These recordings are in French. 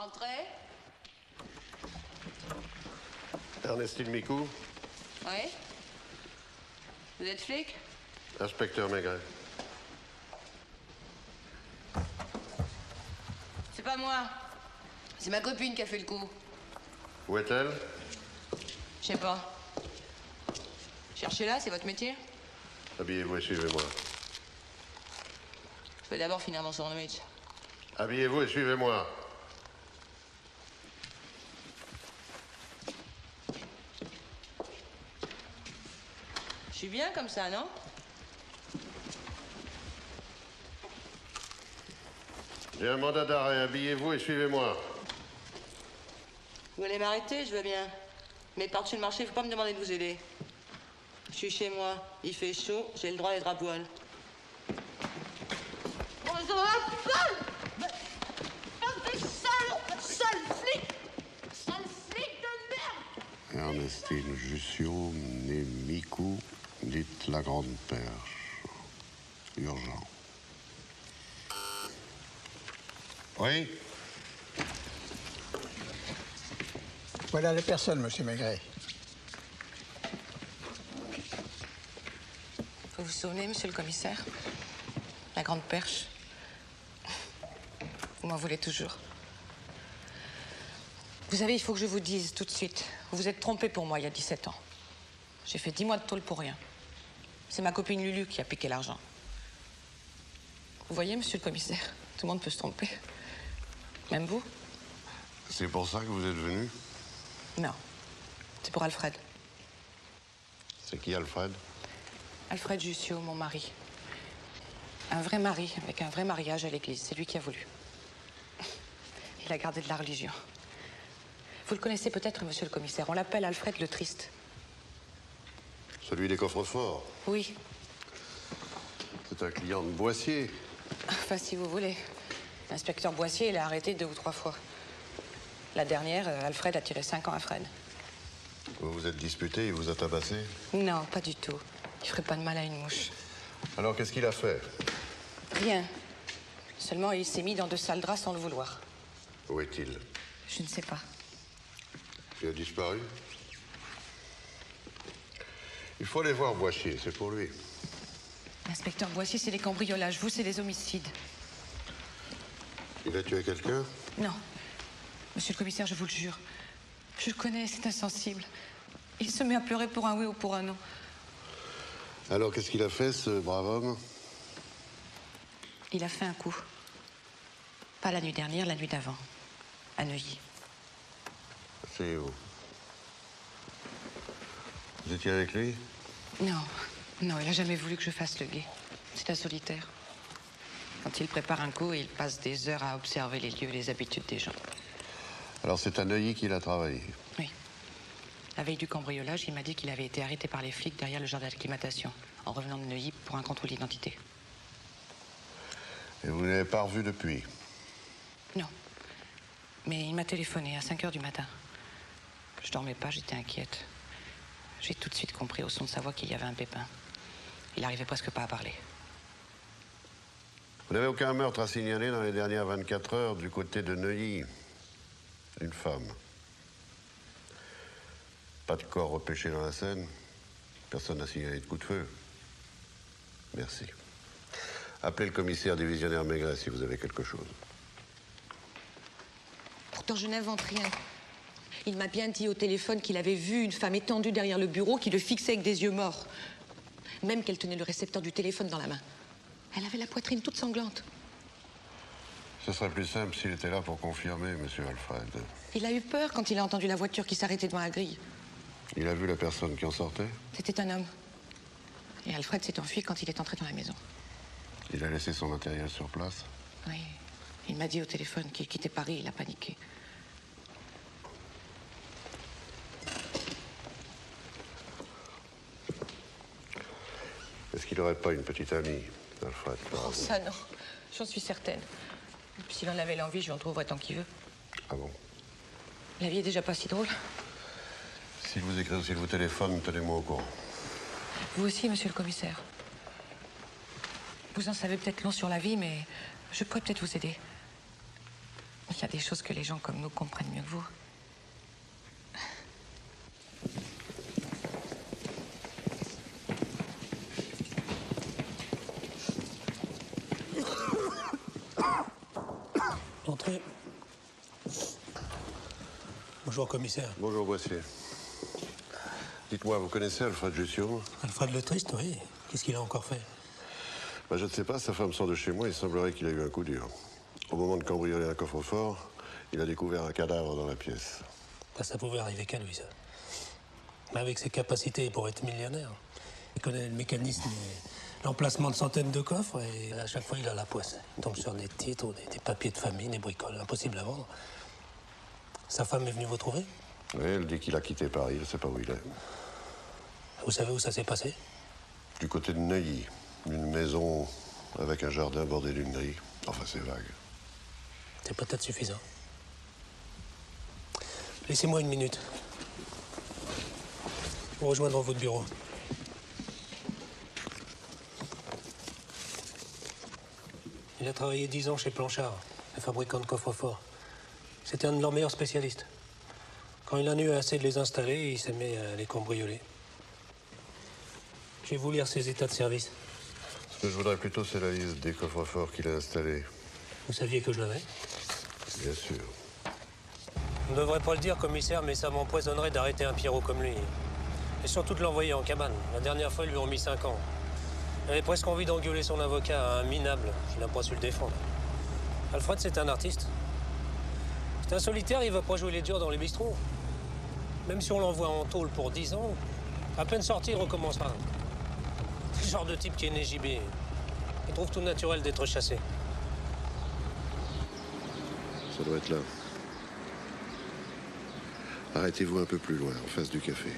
Entrez. Ernestine Micou. Oui. Vous êtes flic? Inspecteur Maigret. C'est pas moi. C'est ma copine qui a fait le coup. Où est-elle? Je sais pas. Cherchez-la, c'est votre métier? Habillez-vous et suivez-moi. Je vais d'abord finir mon sandwich. Habillez-vous et suivez-moi. Je suis bien comme ça, non? J'ai un mandat d'arrêt. Habillez-vous et suivez-moi. Vous voulez m'arrêter? Je veux bien. Mais par-dessus le marché, faut pas me demander de vous aider. Je suis chez moi. Il fait chaud. J'ai le droit d'être à poil. Bon, mais ça va, sale! Sale flic! Sale flic de merde! Ernestine Jussieu, née Micou, dite la Grande Perche. Urgent. Oui? Voilà les personnes, monsieur Maigret. Vous vous souvenez, monsieur le commissaire? La Grande Perche. Vous m'en voulez toujours. Vous savez, il faut que je vous dise tout de suite. Vous vous êtes trompé pour moi il y a 17 ans. J'ai fait 10 mois de tôle pour rien. C'est ma copine Lulu qui a piqué l'argent. Vous voyez, monsieur le commissaire, tout le monde peut se tromper. Même vous? C'est pour ça que vous êtes venu? Non. C'est pour Alfred. C'est qui, Alfred? Alfred Jussieu, mon mari. Un vrai mari, avec un vrai mariage à l'église. C'est lui qui a voulu. Il a gardé de la religion. Vous le connaissez peut-être, monsieur le commissaire. On l'appelle Alfred le Triste. Celui des coffres-forts. Oui. C'est un client de Boissier. Enfin, si vous voulez. L'inspecteur Boissier l'a arrêté 2 ou 3 fois. La dernière, Alfred a tiré 5 ans à Fred. Vous vous êtes disputé, il vous a tabassé? Non, pas du tout. Il ferait pas de mal à une mouche. Alors, qu'est-ce qu'il a fait? Rien. Seulement, il s'est mis dans de sales draps sans le vouloir. Où est-il? Je ne sais pas. Il a disparu? Il faut aller voir Boissier, c'est pour lui. L'inspecteur Boissier, c'est les cambriolages. Vous, c'est les homicides. Il a tué quelqu'un? Non. Monsieur le commissaire, je vous le jure. Je le connais, c'est insensible. Il se met à pleurer pour un oui ou pour un non. Alors, qu'est-ce qu'il a fait, ce brave homme? Il a fait un coup. Pas la nuit dernière, la nuit d'avant. À Neuilly. C'est où? Vous étiez avec lui? Non. Non, il a jamais voulu que je fasse le guet. C'est un solitaire. Quand il prépare un coup, il passe des heures à observer les lieux et les habitudes des gens. Alors, c'est à Neuilly qu'il a travaillé? Oui. La veille du cambriolage, il m'a dit qu'il avait été arrêté par les flics derrière le jardin d'acclimatation, en revenant de Neuilly pour un contrôle d'identité. Et vous ne l'avez pas revu depuis? Non. Mais il m'a téléphoné à 5 heures du matin. Je dormais pas, j'étais inquiète. J'ai tout de suite compris au son de sa voix qu'il y avait un pépin. Il arrivait presque pas à parler. Vous n'avez aucun meurtre à signaler dans les dernières 24 heures du côté de Neuilly? Une femme. Pas de corps repêché dans la Seine. Personne n'a signalé de coup de feu. Merci. Appelez le commissaire divisionnaire Maigret si vous avez quelque chose. Pourtant, je n'invente rien. Il m'a bien dit au téléphone qu'il avait vu une femme étendue derrière le bureau qui le fixait avec des yeux morts. Même qu'elle tenait le récepteur du téléphone dans la main. Elle avait la poitrine toute sanglante. Ce serait plus simple s'il était là pour confirmer, monsieur Alfred. Il a eu peur quand il a entendu la voiture qui s'arrêtait devant la grille. Il a vu la personne qui en sortait? C'était un homme. Et Alfred s'est enfui quand il est entré dans la maison. Il a laissé son matériel sur place? Oui. Il m'a dit au téléphone qu'il quittait Paris, il a paniqué. Est-ce qu'il n'aurait pas une petite amie, Alfred? Oh, ça non. J'en suis certaine. Et puis s'il en avait l'envie, je lui en trouverais tant qu'il veut. Ah bon? La vie est déjà pas si drôle. S'il vous écrit ou s'il vous téléphone, tenez-moi au courant. Vous aussi, monsieur le commissaire. Vous en savez peut-être long sur la vie, mais je pourrais peut-être vous aider. Il y a des choses que les gens comme nous comprennent mieux que vous. Entrez. Bonjour, commissaire. Bonjour, Boissier. Dites-moi, vous connaissez Alfred Jussieu? Alfred Le Triste, oui. Qu'est-ce qu'il a encore fait? Ben, je ne sais pas, sa femme sort de chez moi, il semblerait qu'il a eu un coup dur. Au moment de cambrioler un coffre-fort, il a découvert un cadavre dans la pièce. Ça pouvait arriver qu'à lui, ça. Mais avec ses capacités, il pourrait être millionnaire. Il connaît le mécanisme et l'emplacement de centaines de coffres, et à chaque fois, il a la poisse. Il tombe sur des titres, des papiers de famille, des bricoles, impossible à vendre. Sa femme est venue vous trouver? Oui, elle dit qu'il a quitté Paris, je ne sais pas où il est. Vous savez où ça s'est passé? Du côté de Neuilly, une maison avec un jardin bordé d'une grille. Enfin, c'est vague. C'est peut-être suffisant. Laissez-moi une minute. Vous rejoindre votre bureau. Il a travaillé 10 ans chez Planchard, le fabricant de coffres-forts. C'était un de leurs meilleurs spécialistes. Quand il en a eu assez de les installer, il s'est mis à les cambrioler. Je vais vous lire ses états de service. Ce que je voudrais plutôt, c'est la liste des coffres-forts qu'il a installés. Vous saviez que je l'avais? Bien sûr. On ne devrait pas le dire, commissaire, mais ça m'empoisonnerait d'arrêter un Pierrot comme lui. Et surtout de l'envoyer en cabane. La dernière fois, ils lui ont mis 5 ans. J'avais presque envie d'engueuler son avocat, un minable, qui n'a pas su le défendre. Alfred, c'est un artiste. C'est un solitaire, il va pas jouer les durs dans les bistrots. Même si on l'envoie en tôle pour 10 ans, à peine sorti, il recommencera. C'est le genre de type qui est né gibé. Il trouve tout naturel d'être chassé. Ça doit être là. Arrêtez-vous un peu plus loin, en face du café.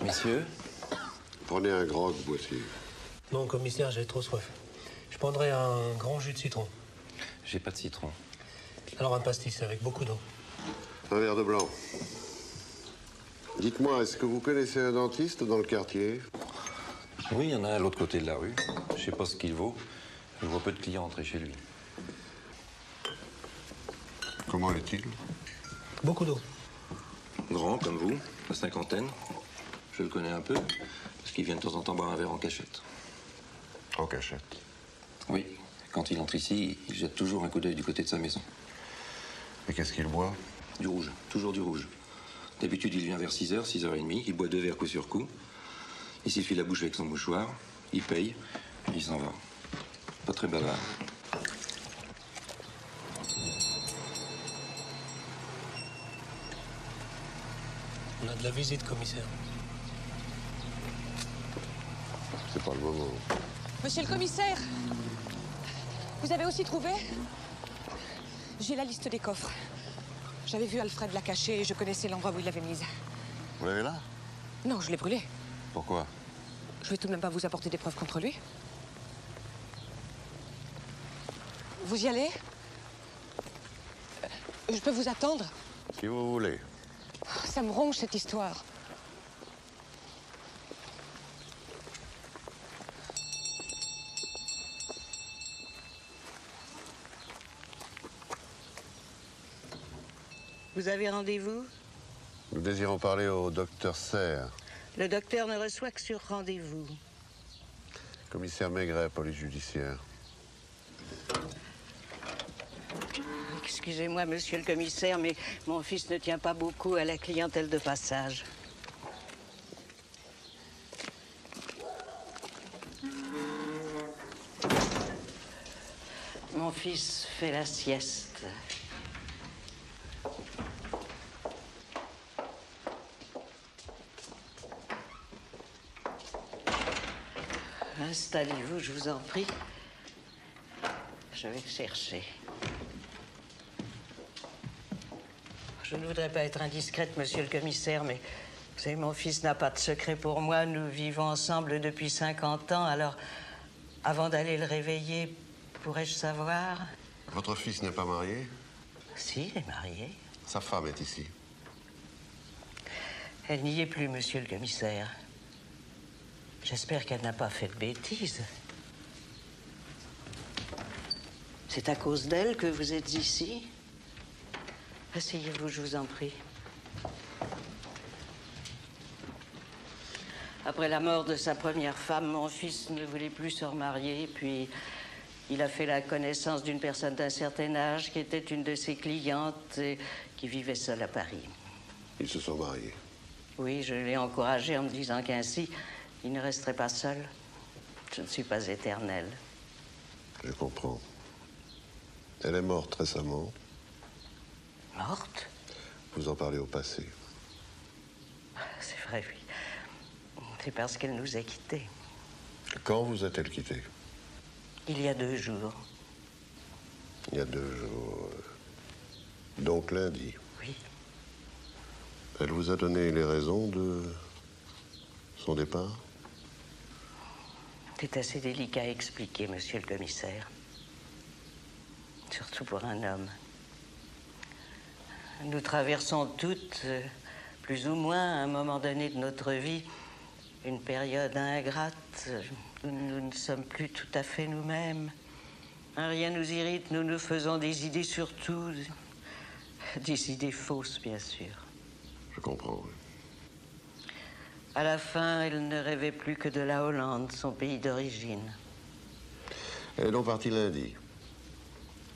Messieurs? Prenez un grog, Boissier. Non, commissaire, j'ai trop soif. Je prendrai un grand jus de citron. J'ai pas de citron. Alors un pastis avec beaucoup d'eau. Un verre de blanc. Dites-moi, est-ce que vous connaissez un dentiste dans le quartier? Oui, il y en a un à l'autre côté de la rue. Je sais pas ce qu'il vaut. Je vois peu de clients entrer chez lui. Comment est-il? Beaucoup d'eau. Grand comme vous, la cinquantaine. Je le connais un peu, parce qu'il vient de temps en temps boire un verre en cachette. En cachette. Oui, quand il entre ici, il jette toujours un coup d'œil du côté de sa maison. Et qu'est-ce qu'il boit? Du rouge, toujours du rouge. D'habitude, il vient vers 6h, 6h30, il boit 2 verres coup sur coup. Il s'essuie la bouche avec son mouchoir, il paye, et il s'en va. Pas très bavard. On a de la visite, commissaire. C'est pas le moment. Monsieur le commissaire, vous avez aussi trouvé? J'ai la liste des coffres. J'avais vu Alfred la cacher et je connaissais l'endroit où il l'avait mise. Vous l'avez là? Non, je l'ai brûlée. Pourquoi? Je vais tout de même pas vous apporter des preuves contre lui. Vous y allez? Je peux vous attendre? Si vous voulez. Ça me ronge, cette histoire. Vous avez rendez-vous? Nous désirons parler au docteur Serre. Le docteur ne reçoit que sur rendez-vous. Commissaire Maigret, police judiciaire. Excusez-moi, monsieur le commissaire, mais mon fils ne tient pas beaucoup à la clientèle de passage. Mon fils fait la sieste. Installez-vous, je vous en prie. Je vais le chercher. Je ne voudrais pas être indiscrète, monsieur le commissaire, mais vous savez, mon fils n'a pas de secret pour moi. Nous vivons ensemble depuis 50 ans, alors Avant d'aller le réveiller, pourrais-je savoir? Votre fils n'est pas marié? Si, il est marié. Sa femme est ici. Elle n'y est plus, monsieur le commissaire. J'espère qu'elle n'a pas fait de bêtises. C'est à cause d'elle que vous êtes ici? Asseyez-vous, je vous en prie. Après la mort de sa première femme, mon fils ne voulait plus se remarier, puis il a fait la connaissance d'une personne d'un certain âge qui était une de ses clientes et qui vivait seule à Paris. Ils se sont mariés. Oui, je l'ai encouragé en me disant qu'ainsi, il ne resterait pas seul. Je ne suis pas éternelle. Je comprends. Elle est morte récemment. Morte? Vous en parlez au passé. C'est vrai, oui. C'est parce qu'elle nous a quittés. Quand vous a-t-elle quitté? Il y a 2 jours. Il y a 2 jours. Donc lundi. Oui. Elle vous a donné les raisons de son départ? C'est assez délicat à expliquer, monsieur le commissaire. Surtout pour un homme. Nous traversons toutes, plus ou moins, à un moment donné de notre vie, une période ingrate où nous ne sommes plus tout à fait nous-mêmes. Rien nous irrite, nous nous faisons des idées sur tout. Des idées fausses, bien sûr. Je comprends, oui. À la fin, elle ne rêvait plus que de la Hollande, son pays d'origine. Elle est donc partie lundi.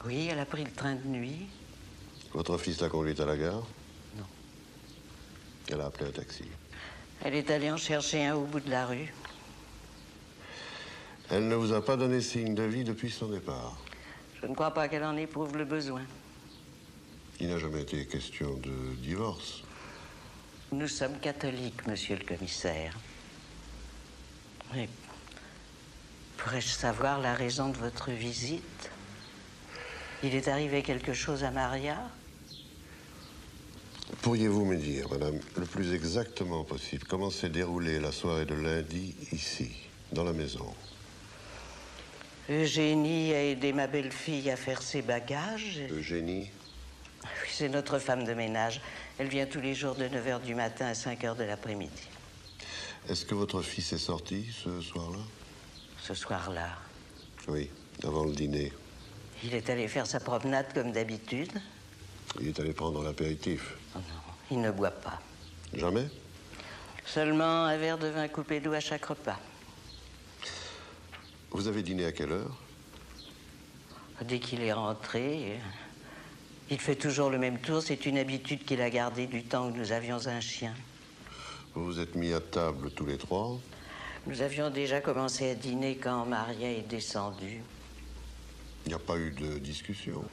Oui, elle a pris le train de nuit. Votre fils l'a conduite à la gare? Non. Elle a appelé un taxi. Elle est allée en chercher un au bout de la rue. Elle ne vous a pas donné signe de vie depuis son départ? Je ne crois pas qu'elle en éprouve le besoin. Il n'a jamais été question de divorce. Nous sommes catholiques, monsieur le commissaire. Mais pourrais-je savoir la raison de votre visite? Il est arrivé quelque chose à Maria? Pourriez-vous me dire, madame, le plus exactement possible, comment s'est déroulée la soirée de lundi ici, dans la maison? Eugénie a aidé ma belle-fille à faire ses bagages. Eugénie? Oui, c'est notre femme de ménage. Elle vient tous les jours de 9h du matin à 5h de l'après-midi. Est-ce que votre fils est sorti ce soir-là? Ce soir-là, Oui, avant le dîner. il est allé faire sa promenade comme d'habitude. Il est allé prendre l'apéritif. Oh non, il ne boit pas. Jamais? Seulement un verre de vin coupé d'eau à chaque repas. Vous avez dîné à quelle heure? Dès qu'il est rentré, il fait toujours le même tour. C'est une habitude qu'il a gardée du temps où nous avions un chien. Vous vous êtes mis à table tous les trois? Nous avions déjà commencé à dîner quand Maria est descendue. Il n'y a pas eu de discussion?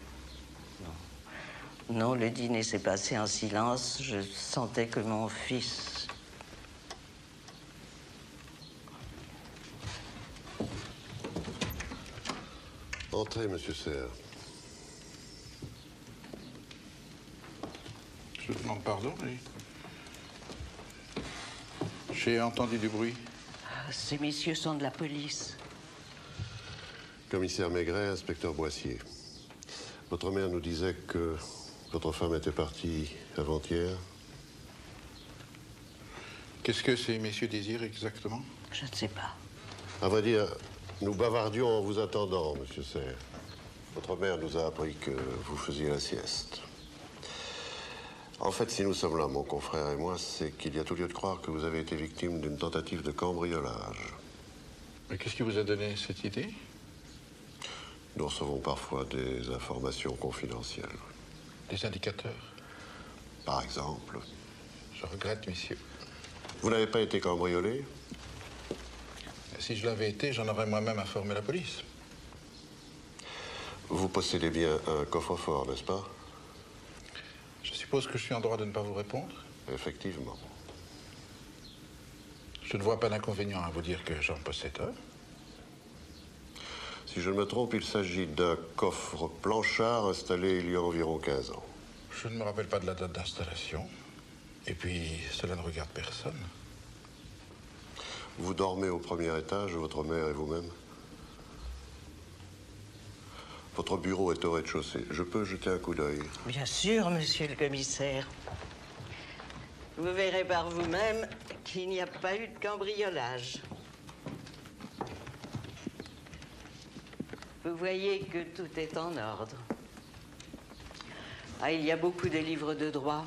Non, le dîner s'est passé en silence. Je sentais que mon fils... Entrez, monsieur Serre. Je demande pardon, mais... J'ai entendu du bruit. Ces messieurs sont de la police. Commissaire Maigret, inspecteur Boissier. Votre mère nous disait que votre femme était partie avant-hier. Qu'est-ce que ces messieurs désirent exactement? Je ne sais pas. À vrai dire, nous bavardions en vous attendant, monsieur Serre. Votre mère nous a appris que vous faisiez la sieste. En fait, si nous sommes là, mon confrère et moi, c'est qu'il y a tout lieu de croire que vous avez été victime d'une tentative de cambriolage. Mais qu'est-ce qui vous a donné cette idée? Nous recevons parfois des informations confidentielles. Des indicateurs? Par exemple. Je regrette, messieurs. Vous n'avez pas été cambriolé? Si je l'avais été, j'en aurais moi-même informé la police. Vous possédez bien un coffre-fort, n'est-ce pas? Je suppose que je suis en droit de ne pas vous répondre? Effectivement. Je ne vois pas d'inconvénient à vous dire que j'en possède un. Si je ne me trompe, il s'agit d'un coffre Planchard installé il y a environ 15 ans. Je ne me rappelle pas de la date d'installation. Et puis, cela ne regarde personne. Vous dormez au premier étage, votre mère et vous-même? Votre bureau est au rez-de-chaussée. Je peux jeter un coup d'œil? Bien sûr, monsieur le commissaire. Vous verrez par vous-même qu'il n'y a pas eu de cambriolage. Vous voyez que tout est en ordre. Ah, il y a beaucoup de livres de droit.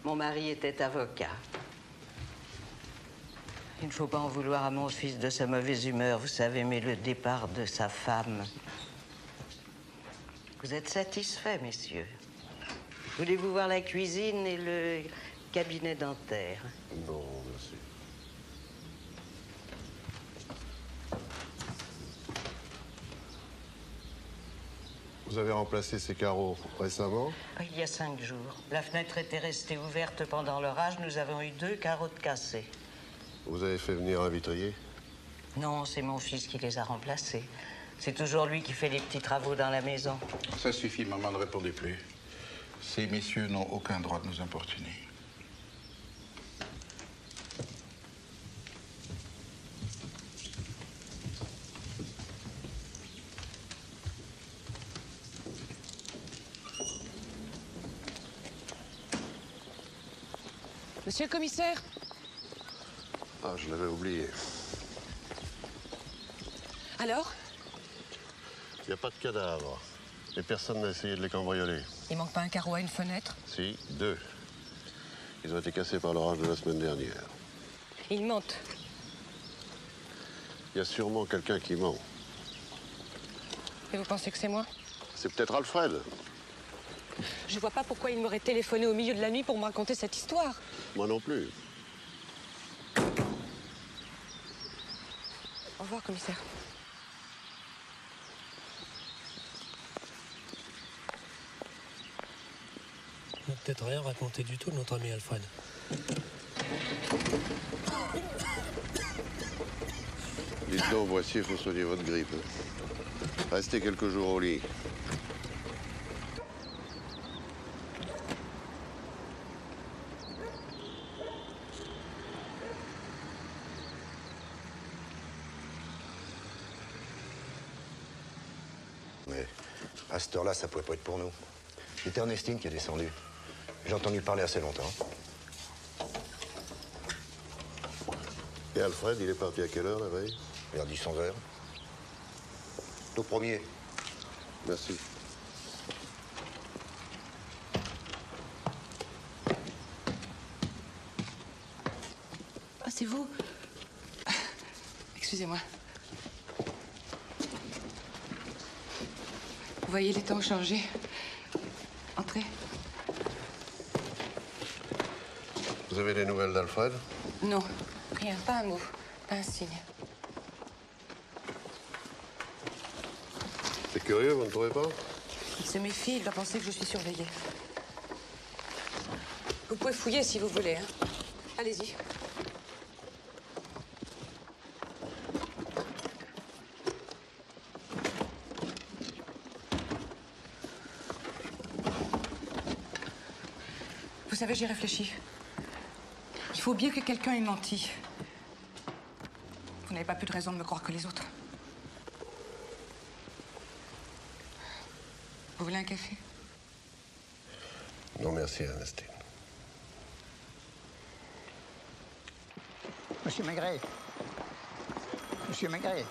Mon mari était avocat. Il ne faut pas en vouloir à mon fils de sa mauvaise humeur, vous savez, mais le départ de sa femme. Vous êtes satisfaits, messieurs? Voulez-vous voir la cuisine et le cabinet dentaire? Non, merci. Vous avez remplacé ces carreaux récemment? Il y a 5 jours. La fenêtre était restée ouverte pendant l'orage. Nous avons eu 2 carreaux de cassés. Vous avez fait venir un vitrier? Non, c'est mon fils qui les a remplacés. C'est toujours lui qui fait les petits travaux dans la maison. Ça suffit, maman, ne répondez plus. Ces messieurs n'ont aucun droit de nous importuner. Monsieur le commissaire? Ah, je l'avais oublié. Alors? Il n'y a pas de cadavre. Et personne n'a essayé de les cambrioler. Il manque pas un carreau à une fenêtre? Si, 2. Ils ont été cassés par l'orage de la semaine dernière. Ils mentent. Il y a sûrement quelqu'un qui ment. Et vous pensez que c'est moi? C'est peut-être Alfred. Je vois pas pourquoi il m'aurait téléphoné au milieu de la nuit pour me raconter cette histoire. Moi non plus. Au revoir, commissaire. On n'a peut-être rien raconté du tout de notre ami Alfred. Dites donc, voici, il faut soigner votre grippe. Restez quelques jours au lit. Mais à cette heure-là, ça pouvait pas être pour nous. C'était Ernestine qui est descendue. J'ai entendu parler assez longtemps. Et Alfred, il est parti à quelle heure la veille? Vers 10-11 heures. Au premier. Merci. Ah, c'est vous? Excusez-moi. Vous voyez, les temps ont changé. Entrez. Vous avez des nouvelles d'Alfred? Non, rien, pas un mot, pas un signe. C'est curieux, vous ne trouvez pas? Il se méfie, il doit penser que je suis surveillée. Vous pouvez fouiller si vous voulez, hein. Allez-y. Vous savez, j'y réfléchis. Il faut bien que quelqu'un ait menti. Vous n'avez pas plus de raison de me croire que les autres. Vous voulez un café? Non, merci, Ernestine. Monsieur Maigret. Monsieur Maigret.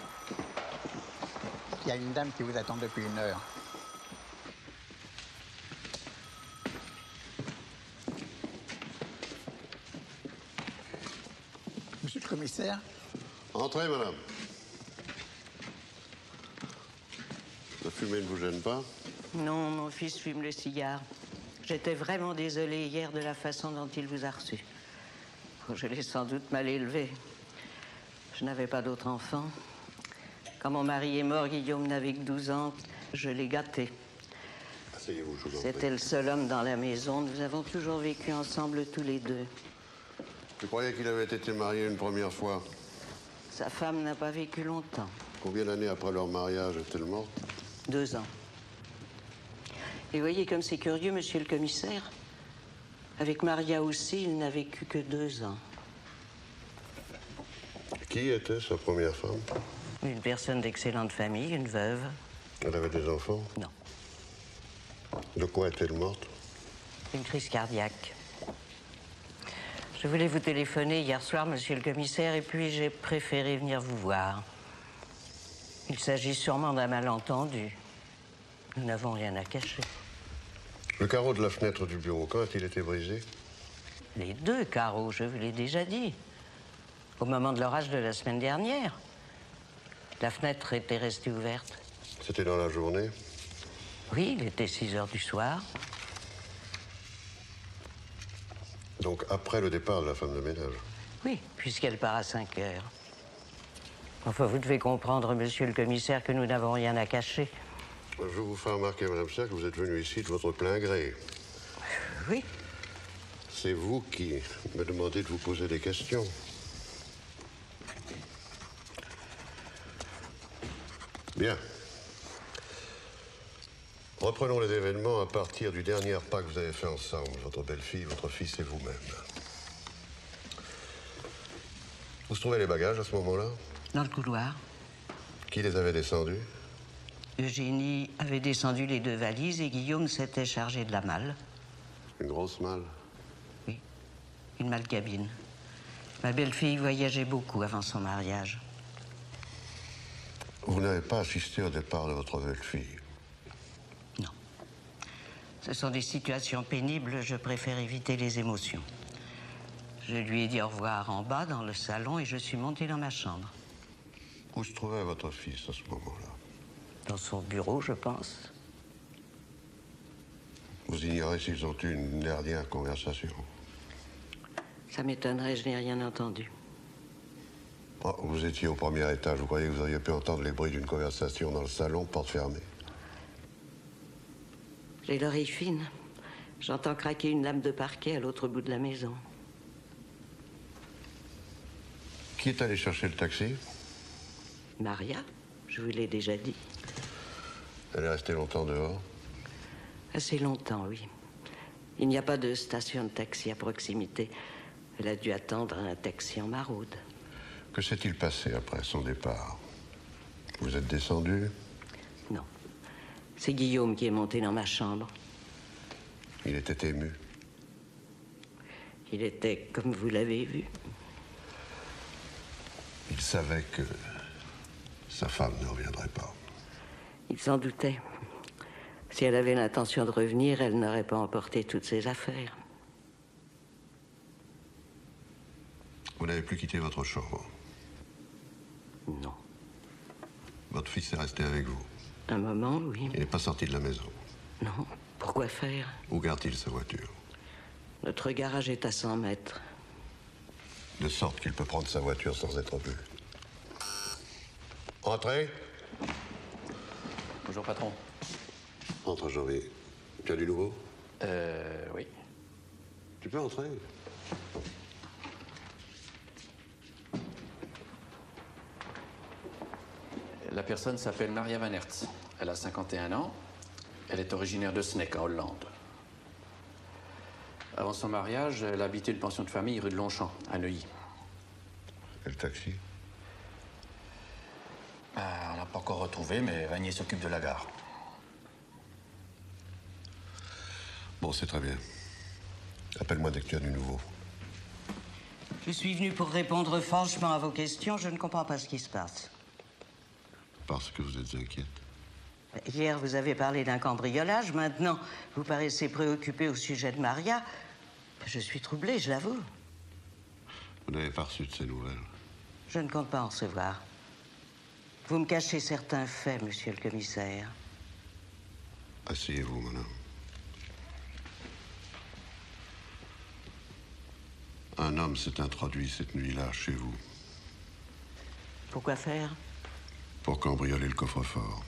Il y a une dame qui vous attend depuis 1 heure. Monsieur le commissaire? Entrez, madame. La fumée ne vous gêne pas? Non, mon fils fume le cigare. J'étais vraiment désolée hier de la façon dont il vous a reçu. Je l'ai sans doute mal élevé. Je n'avais pas d'autre enfant. Quand mon mari est mort, Guillaume n'avait que 12 ans. Je l'ai gâté. Asseyez-vous, je vous en prie. C'était le seul homme dans la maison. Nous avons toujours vécu ensemble tous les deux. Je croyais qu'il avait été marié une première fois. Sa femme n'a pas vécu longtemps. Combien d'années après leur mariage est-elle morte? 2 ans. Et voyez comme c'est curieux, monsieur le commissaire. Avec Maria aussi, il n'a vécu que 2 ans. Qui était sa première femme? Une personne d'excellente famille, une veuve. Elle avait des enfants? Non. De quoi est-elle morte? Une crise cardiaque. Je voulais vous téléphoner hier soir, monsieur le commissaire, et puis j'ai préféré venir vous voir. Il s'agit sûrement d'un malentendu. Nous n'avons rien à cacher. Le carreau de la fenêtre du bureau, quand a-t-il été brisé? Les deux carreaux, je vous l'ai déjà dit. Au moment de l'orage de la semaine dernière. La fenêtre était restée ouverte. C'était dans la journée? Oui, il était 6 heures du soir. Donc après le départ de la femme de ménage? Oui, puisqu'elle part à 5 heures. Enfin, vous devez comprendre, monsieur le commissaire, que nous n'avons rien à cacher. Je vous fais remarquer, madame Serre, que vous êtes venue ici de votre plein gré. Oui. C'est vous qui me demandez de vous poser des questions. Bien. Reprenons les événements à partir du dernier repas que vous avez fait ensemble, votre belle-fille, votre fils et vous-même. Où se trouvaient les bagages à ce moment-là? Dans le couloir. Qui les avait descendus? Eugénie avait descendu les 2 valises et Guillaume s'était chargé de la malle. Une grosse malle? Oui, une malle cabine. Ma belle-fille voyageait beaucoup avant son mariage. Vous n'avez pas assisté au départ de votre belle-fille? Non. Ce sont des situations pénibles, je préfère éviter les émotions. Je lui ai dit au revoir en bas dans le salon et je suis montée dans ma chambre. Où se trouvait votre fils à ce moment-là? Dans son bureau, je pense. Vous ignorez s'ils ont eu une dernière conversation? Ça m'étonnerait, je n'ai rien entendu. Oh, vous étiez au premier étage, vous croyez que vous auriez pu entendre les bruits d'une conversation dans le salon, porte fermée? J'ai l'oreille fine. J'entends craquer une lame de parquet à l'autre bout de la maison. Qui est allé chercher le taxi? Maria, je vous l'ai déjà dit. Elle est restée longtemps dehors? Assez longtemps, oui. Il n'y a pas de station de taxi à proximité. Elle a dû attendre un taxi en maraude. Que s'est-il passé après son départ? Vous êtes descendu? Non. C'est Guillaume qui est monté dans ma chambre. Il était ému. Il était comme vous l'avez vu. Il savait que sa femme ne reviendrait pas. Il s'en doutait. Si elle avait l'intention de revenir, elle n'aurait pas emporté toutes ses affaires. Vous n'avez plus quitté votre chambre? Non. Votre fils est resté avec vous? Un moment, oui. Il n'est pas sorti de la maison? Non. Pourquoi faire? Où garde-t-il sa voiture? Notre garage est à 100 mètres. De sorte qu'il peut prendre sa voiture sans être vu. Entrez. Bonjour, patron. Entre, Janvier. Tu as du nouveau? Oui. Tu peux entrer. La personne s'appelle Maria Van Hertz. Elle a 51 ans. Elle est originaire de Sneek, en Hollande. Avant son mariage, elle habitait une pension de famille rue de Longchamp, à Neuilly. Et le taxi? On n'a pas encore retrouvé, mais Vanier s'occupe de la gare. Bon, c'est très bien. Appelle-moi dès que tu as du nouveau. Je suis venue pour répondre franchement à vos questions. Je ne comprends pas ce qui se passe. Parce que vous êtes inquiète. Hier, vous avez parlé d'un cambriolage. Maintenant, vous paraissez préoccupé au sujet de Maria. Je suis troublée, je l'avoue. Vous n'avez pas reçu de ces nouvelles? Je ne compte pas en recevoir. Vous me cachez certains faits, monsieur le commissaire. Asseyez-vous, madame. Un homme s'est introduit cette nuit-là chez vous. Pourquoi faire? Pour cambrioler le coffre-fort.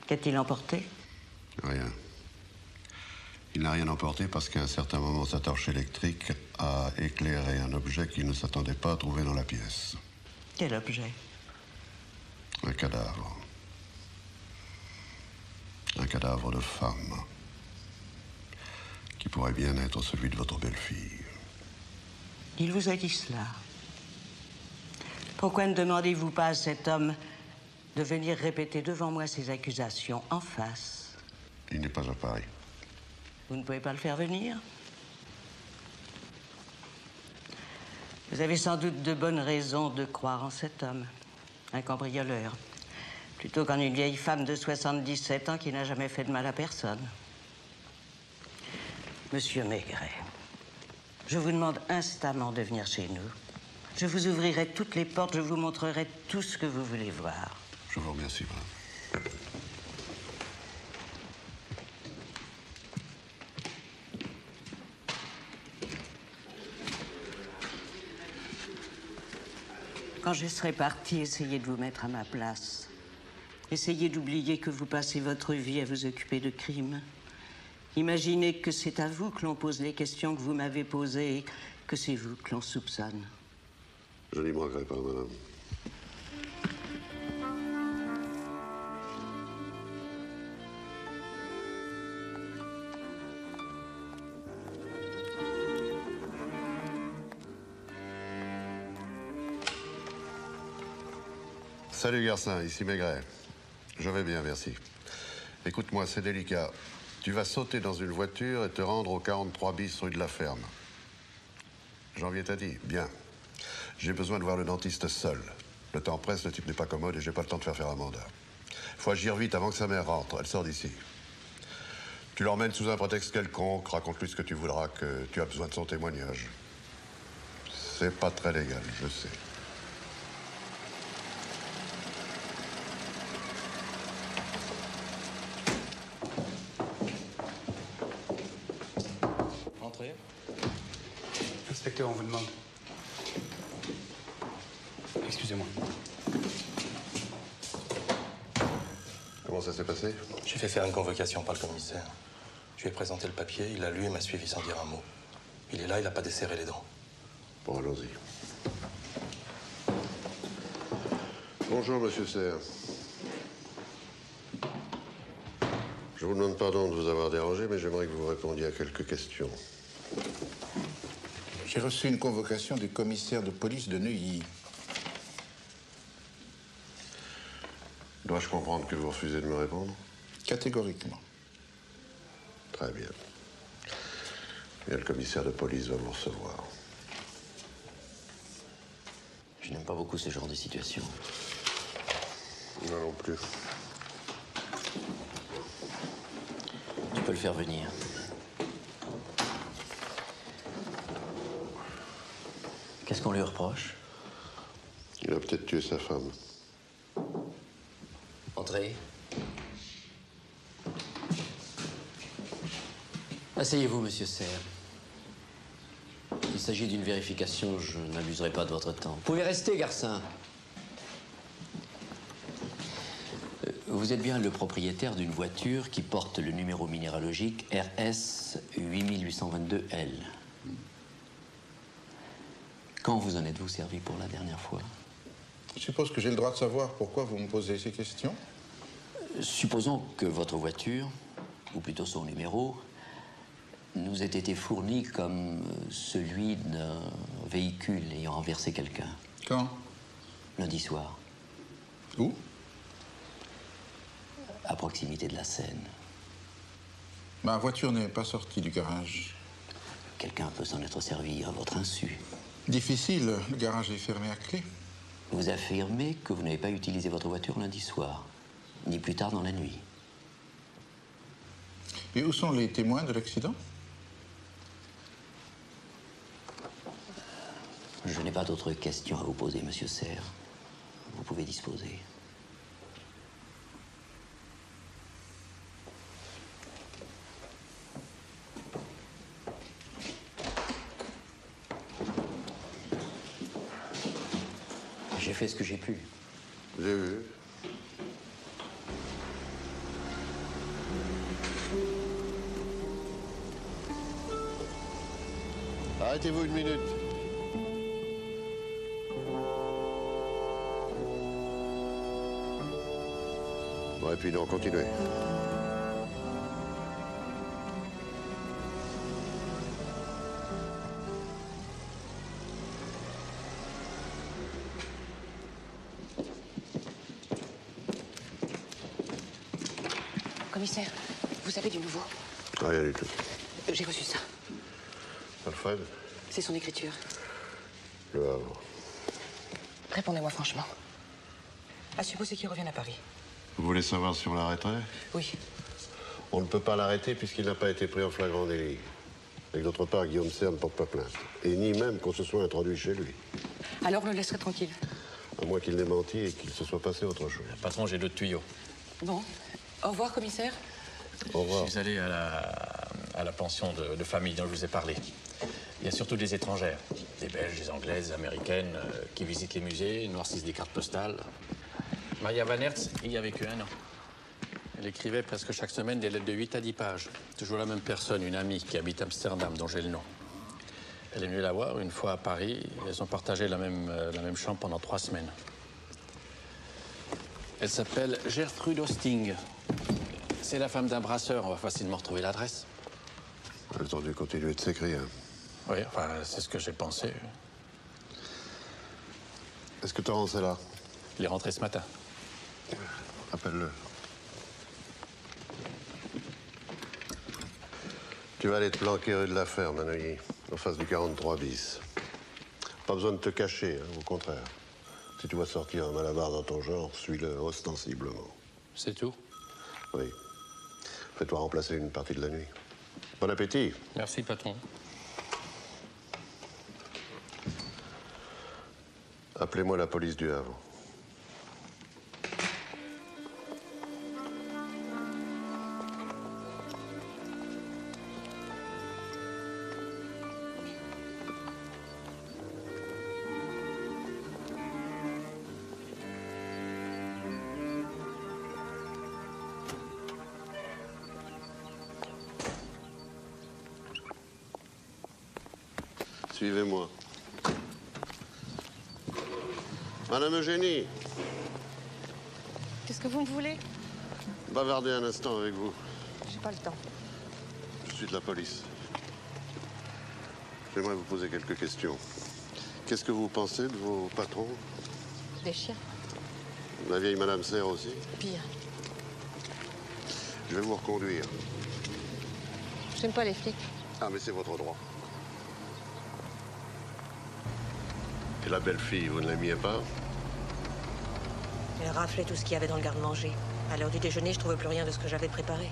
Qu'a-t-il emporté? Rien. Il n'a rien emporté parce qu'à un certain moment, sa torche électrique a éclairé un objet qu'il ne s'attendait pas à trouver dans la pièce. Quel objet? Un cadavre. Un cadavre de femme. Qui pourrait bien être celui de votre belle-fille. Il vous a dit cela. Pourquoi ne demandez-vous pas à cet homme de venir répéter devant moi ces accusations en face. Il n'est pas à Paris. Vous ne pouvez pas le faire venir? Vous avez sans doute de bonnes raisons de croire en cet homme, un cambrioleur, plutôt qu'en une vieille femme de 77 ans qui n'a jamais fait de mal à personne. Monsieur Maigret, je vous demande instamment de venir chez nous. Je vous ouvrirai toutes les portes, je vous montrerai tout ce que vous voulez voir. Je vous remercie, madame. Quand je serai partie, essayez de vous mettre à ma place. Essayez d'oublier que vous passez votre vie à vous occuper de crimes. Imaginez que c'est à vous que l'on pose les questions que vous m'avez posées et que c'est vous que l'on soupçonne. Je n'y manquerai pas, madame. Salut Garcin, ici Maigret. Je vais bien, merci. Écoute-moi, c'est délicat. Tu vas sauter dans une voiture et te rendre au 43 bis rue de la Ferme. Janvier t'a dit, bien. J'ai besoin de voir le dentiste seul. Le temps presse, le type n'est pas commode et j'ai pas le temps de faire un mandat. Faut agir vite avant que sa mère rentre. Elle sort d'ici. Tu l'emmènes sous un prétexte quelconque, raconte-lui ce que tu voudras, que tu as besoin de son témoignage. C'est pas très légal, je sais. Entrez. Inspecteur, on vous demande. Excusez-moi. Comment ça s'est passé? J'ai fait faire une convocation par le commissaire. Je lui ai présenté le papier, il l'a lu et m'a suivi sans dire un mot. Il est là, il n'a pas desserré les dents. Bon, allons-y. Bonjour, monsieur Serre. Je vous demande pardon de vous avoir dérangé, mais j'aimerais que vous répondiez à quelques questions. J'ai reçu une convocation du commissaire de police de Neuilly. Dois-je comprendre que vous refusez de me répondre? Catégoriquement. Très bien. Bien, le commissaire de police va vous recevoir. Je n'aime pas beaucoup ce genre de situation. Moi non plus. Tu peux le faire venir. Qu'est-ce qu'on lui reproche? Il a peut-être tué sa femme. Entrez. Asseyez-vous, monsieur Serre. Il s'agit d'une vérification, je n'abuserai pas de votre temps. Vous pouvez rester, Garcin. Vous êtes bien le propriétaire d'une voiture qui porte le numéro minéralogique RS 8822L. Quand vous en êtes-vous servi pour la dernière fois? Je suppose que j'ai le droit de savoir pourquoi vous me posez ces questions. Supposons que votre voiture, ou plutôt son numéro, nous ait été fourni comme celui d'un véhicule ayant renversé quelqu'un. Quand? Lundi soir. Où? À proximité de la Seine. Ma voiture n'est pas sortie du garage. Quelqu'un peut s'en être servi à votre insu. Difficile, le garage est fermé à clé. Vous affirmez que vous n'avez pas utilisé votre voiture lundi soir, ni plus tard dans la nuit. Et où sont les témoins de l'accident? Je n'ai pas d'autres questions à vous poser, monsieur Serre. Vous pouvez disposer. J'ai fait ce que j'ai pu. J'ai vu. Arrêtez-vous une minute. Bon, et puis non, continuez. Commissaire, vous savez du nouveau? Rien du tout. J'ai reçu ça. Alfred? C'est son écriture. Le Havre. Répondez-moi franchement. À supposer qu'il revienne à Paris. Vous voulez savoir si on l'arrêterait? Oui. On ne peut pas l'arrêter puisqu'il n'a pas été pris en flagrant délit. Et d'autre part, Guillaume Serre ne porte pas plainte. Et ni même qu'on se soit introduit chez lui. Alors on le laisserait tranquille. À moins qu'il n'ait menti et qu'il se soit passé autre chose. Patron, j'ai d'autres tuyaux. Bon. Au revoir, commissaire. Au revoir. Je suis allé à la pension de famille dont je vous ai parlé. Il y a surtout des étrangères. Des Belges, des Anglaises, des Américaines, qui visitent les musées, noircissent des cartes postales. Maria Van Hertz y a vécu 1 an. Elle écrivait presque chaque semaine des lettres de 8 à 10 pages. Toujours la même personne, une amie qui habite Amsterdam, dont j'ai le nom. Elle est venue la voir une fois à Paris. Elles ont partagé la même chambre pendant 3 semaines. Elle s'appelle Gertrude Hosting. C'est la femme d'un brasseur. On va facilement retrouver l'adresse. Elles ont dû continuer de s'écrire. Oui, enfin, c'est ce que j'ai pensé. Est-ce que Torrance est là? Il est rentré ce matin. Appelle-le. Tu vas aller te planquer rue de la Ferme, à Neuilly, en face du 43 bis. Pas besoin de te cacher, hein, au contraire. Si tu vois sortir un malabar dans ton genre, suis-le ostensiblement. C'est tout? Oui. Fais-toi remplacer une partie de la nuit. Bon appétit. Merci, patron. Appelez-moi la police du Havre. Suivez-moi. Madame Eugénie, Qu'est-ce que vous me voulez? bavardez un instant avec vous. J'ai pas le temps. Je suis de la police. J'aimerais vous poser quelques questions. Qu'est-ce que vous pensez de vos patrons? Des chiens. La vieille Madame Serre aussi? Pire. Je vais vous reconduire. J'aime pas les flics. Ah, mais c'est votre droit. Et la belle fille, vous ne l'aimiez pas? Elle raflait tout ce qu'il y avait dans le garde-manger. À l'heure du déjeuner, je trouvais plus rien de ce que j'avais préparé.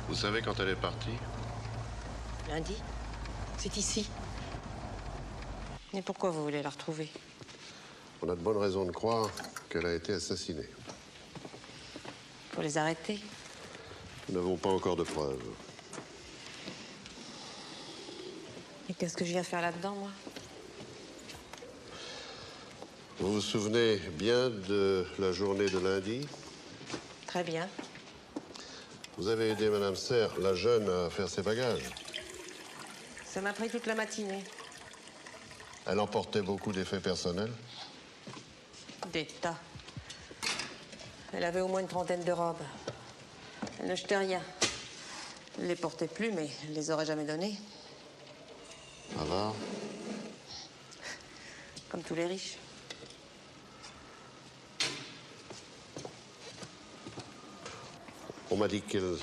Vous savez quand elle est partie? Lundi, c'est ici. Mais pourquoi vous voulez la retrouver? On a de bonnes raisons de croire qu'elle a été assassinée. Pour les arrêter? Nous n'avons pas encore de preuves. Et qu'est-ce que je viens faire là-dedans, moi? Vous vous souvenez bien de la journée de lundi? Très bien. Vous avez aidé Madame Serre, la jeune, à faire ses bagages. Ça m'a pris toute la matinée. Elle emportait beaucoup d'effets personnels. Des tas. Elle avait au moins une trentaine de robes. Elle ne jetait rien. Elle les portait plus, mais elle les aurait jamais données. Avare? Comme tous les riches. On m'a dit qu'elle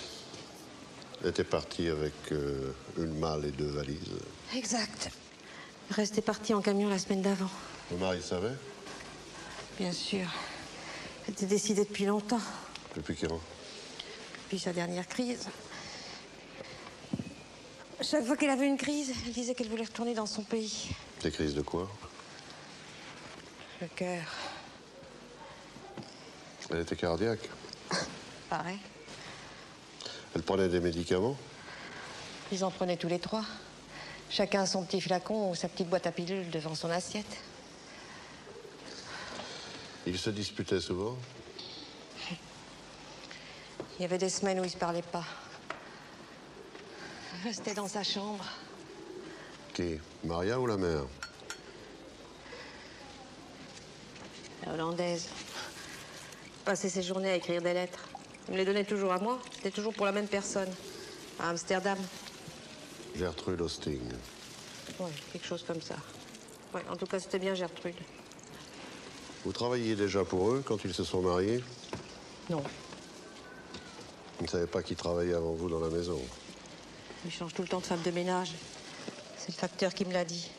était partie avec une malle et 2 valises. Exact. Restait partie en camion la semaine d'avant. Mon mari savait? Bien sûr. C'était décidé depuis longtemps. Depuis quand? Depuis sa dernière crise. Chaque fois qu'elle avait une crise, elle disait qu'elle voulait retourner dans son pays. Des crises de quoi? Le cœur. Elle était cardiaque. Pareil. Elle prenait des médicaments? Ils en prenaient tous les 3. Chacun son petit flacon ou sa petite boîte à pilules devant son assiette. Ils se disputaient souvent? Il y avait des semaines où ils se parlaient pas. Elle restait dans sa chambre. Qui? Maria ou la mère? La hollandaise. Passait ses journées à écrire des lettres. Il me les donnait toujours à moi. C'était toujours pour la même personne. À Amsterdam. Gertrude Hosting. Oui, quelque chose comme ça. Ouais, en tout cas, c'était bien Gertrude. Vous travailliez déjà pour eux quand ils se sont mariés? Non. Vous ne savez pas qui travaillait avant vous dans la maison? Il change tout le temps de femme de ménage. C'est le facteur qui me l'a dit.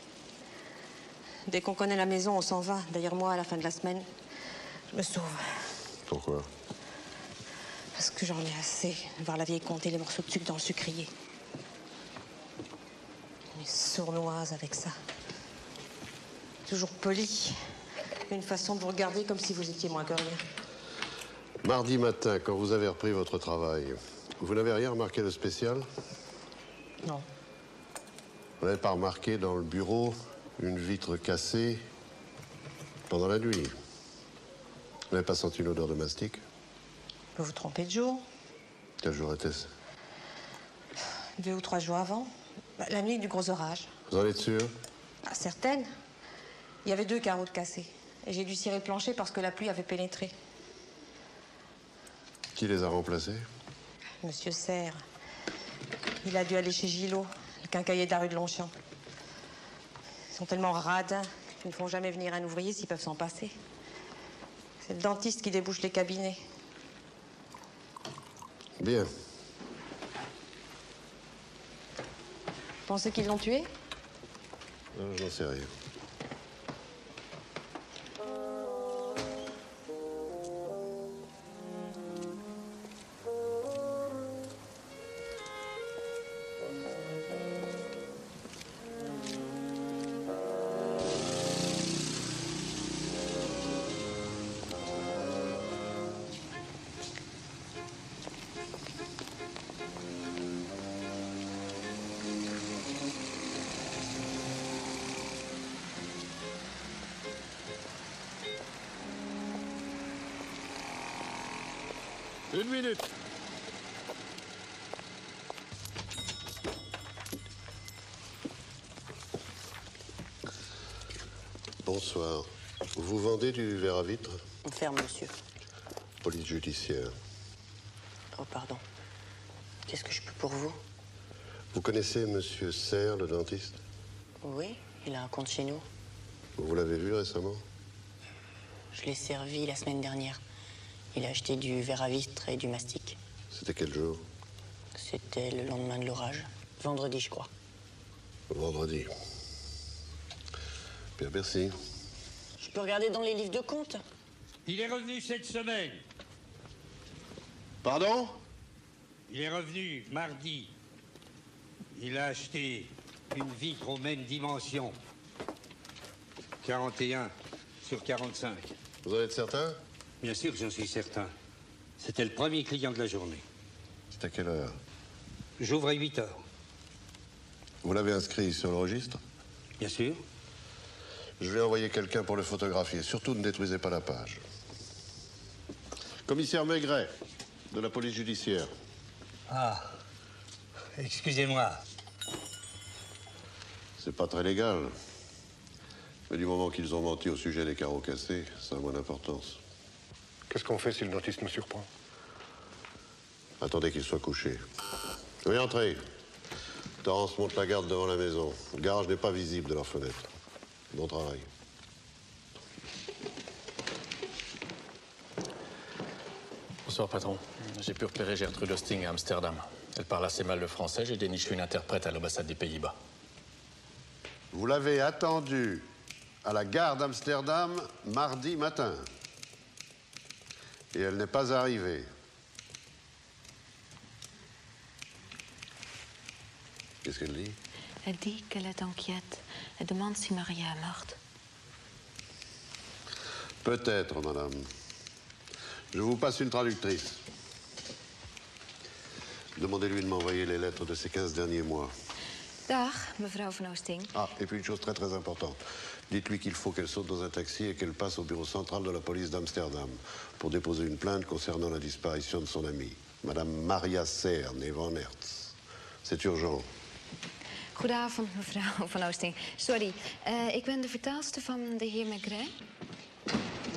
Dès qu'on connaît la maison, on s'en va. D'ailleurs, moi, à la fin de la semaine, je me sauve. Pourquoi? Parce que j'en ai assez de voir la vieille compter les morceaux de sucre dans le sucrier. On est sournoise avec ça. Toujours poli. Une façon de vous regarder comme si vous étiez moins que rien. Mardi matin, quand vous avez repris votre travail, vous n'avez rien remarqué de spécial? Non. Vous n'avez pas remarqué dans le bureau une vitre cassée pendant la nuit? Vous n'avez pas senti une odeur de mastic? Vous vous trompez de jour. Quel jour était-ce? 2 ou 3 jours avant. La nuit du gros orage. Vous en êtes sûr? Ah, certaines. Il y avait 2 carreaux de cassés. Et j'ai dû cirer le plancher parce que la pluie avait pénétré. Qui les a remplacés? Monsieur Serre. Il a dû aller chez Gillot, le quincaillier de la rue de Longchamp. Ils sont tellement radins qu'ils ne font jamais venir un ouvrier s'ils peuvent s'en passer. C'est le dentiste qui débouche les cabinets. Bien. Vous pensez qu'ils l'ont tué? Non, je n'en sais rien. Une minute. Bonsoir. Vous vendez du verre à vitre? On ferme, monsieur. Police judiciaire. Oh, pardon. Qu'est-ce que je peux pour vous? Vous connaissez Monsieur Serre, le dentiste? Oui, il a un compte chez nous. Vous l'avez vu récemment? Je l'ai servi la semaine dernière. Il a acheté du verre à vitre et du mastic. C'était quel jour? C'était le lendemain de l'orage. Vendredi, je crois. Vendredi. Bien, merci. Je peux regarder dans les livres de compte? Il est revenu cette semaine. Pardon? Il est revenu mardi. Il a acheté une vitre aux mêmes dimensions. 41 sur 45. Vous en êtes certain? Bien sûr que j'en suis certain. C'était le premier client de la journée. C'est à quelle heure? J'ouvre à 8 heures. Vous l'avez inscrit sur le registre? Bien sûr. Je vais envoyer quelqu'un pour le photographier. Surtout, ne détruisez pas la page. Commissaire Maigret, de la police judiciaire. Ah, excusez-moi. C'est pas très légal. Mais du moment qu'ils ont menti au sujet des carreaux cassés, ça a moins d'importance. Qu'est-ce qu'on fait si le dentiste me surprend? Attendez qu'il soit couché. Oui, entrez. Torrance monte la garde devant la maison. Le garage n'est pas visible de leur fenêtre. Bon travail. Bonsoir, patron. J'ai pu repérer Gertrude Hosting à Amsterdam. Elle parle assez mal le français. J'ai déniché une interprète à l'ambassade des Pays-Bas. Vous l'avez attendue à la gare d'Amsterdam mardi matin. Et elle n'est pas arrivée. Qu'est-ce qu'elle dit? Elle dit qu'elle est inquiète. Elle demande si Maria est morte. Peut-être, madame. Je vous passe une traductrice. Demandez-lui de m'envoyer les lettres de ces 15 derniers mois. Dag, mevrouw Van Oosting. Ah, et puis une chose très très importante. Dites-lui qu'il faut qu'elle saute dans un taxi et qu'elle passe au bureau central de la police d'Amsterdam pour déposer une plainte concernant la disparition de son amie, Madame Maria Serre, née Van Hertz. C'est urgent. Goedenavond, mevrouw Van Oosting. Sorry, ik ben de vertaalster van de heer Maigret.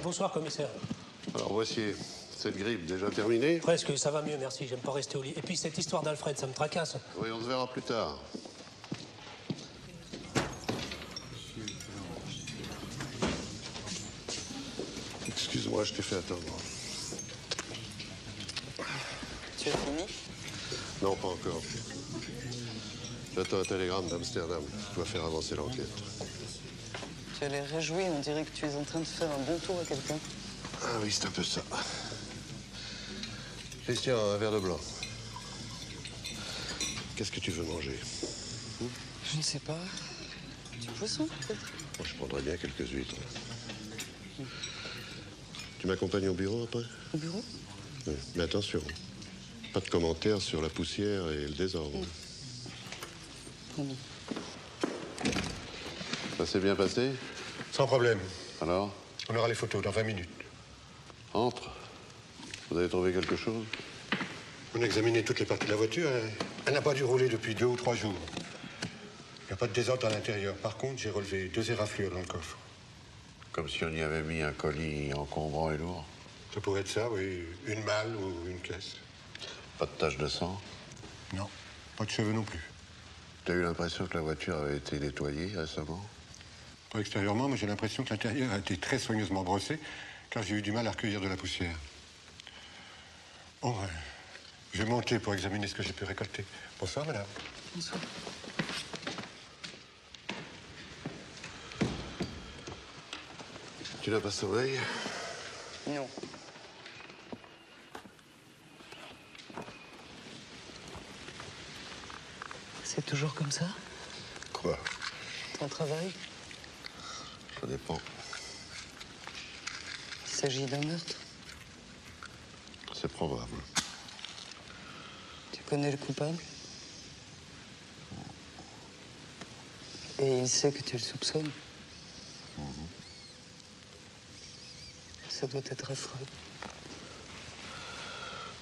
Bonsoir, commissaire. Alors voici cette grippe déjà terminée. Presque, ça va mieux, merci. J'aime pas rester au lit. Et puis cette histoire d'Alfred, ça me tracasse. Oui, on se verra plus tard. Excuse-moi, je t'ai fait attendre. Tu as fini? Non, pas encore. J'attends un télégramme d'Amsterdam. Je dois faire avancer l'enquête. Tu as l'air réjoui, on dirait que tu es en train de faire un bon tour à quelqu'un. Ah oui, c'est un peu ça. Christian, un verre de blanc. Qu'est-ce que tu veux manger? Je ne sais pas. Du poisson, peut-être? Moi, je prendrais bien quelques huîtres. Tu m'accompagnes au bureau après? Au bureau? Oui, mais attention. Pas de commentaires sur la poussière et le désordre. Ça s'est bien passé? Sans problème. Alors? On aura les photos dans 20 minutes. Entre. Vous avez trouvé quelque chose? On a examiné toutes les parties de la voiture. Elle n'a pas dû rouler depuis 2 ou 3 jours. Il n'y a pas de désordre à l'intérieur. Par contre, j'ai relevé 2 éraflures dans le coffre. Comme si on y avait mis un colis encombrant et lourd. Ça pourrait être ça, oui. Une malle ou une caisse. Pas de tache de sang? Non. Pas de cheveux non plus. T'as eu l'impression que la voiture avait été nettoyée récemment? Pas extérieurement, mais j'ai l'impression que l'intérieur a été très soigneusement brossé, car j'ai eu du mal à recueillir de la poussière. Bon, je vais monter pour examiner ce que j'ai pu récolter. Bonsoir, madame. Bonsoir. Tu n'as pas sommeil? Non. C'est toujours comme ça? Quoi? Ton travail? Ça dépend. Il s'agit d'un meurtre? C'est probable. Tu connais le coupable? Et il sait que tu le soupçonnes? Ça doit être affreux.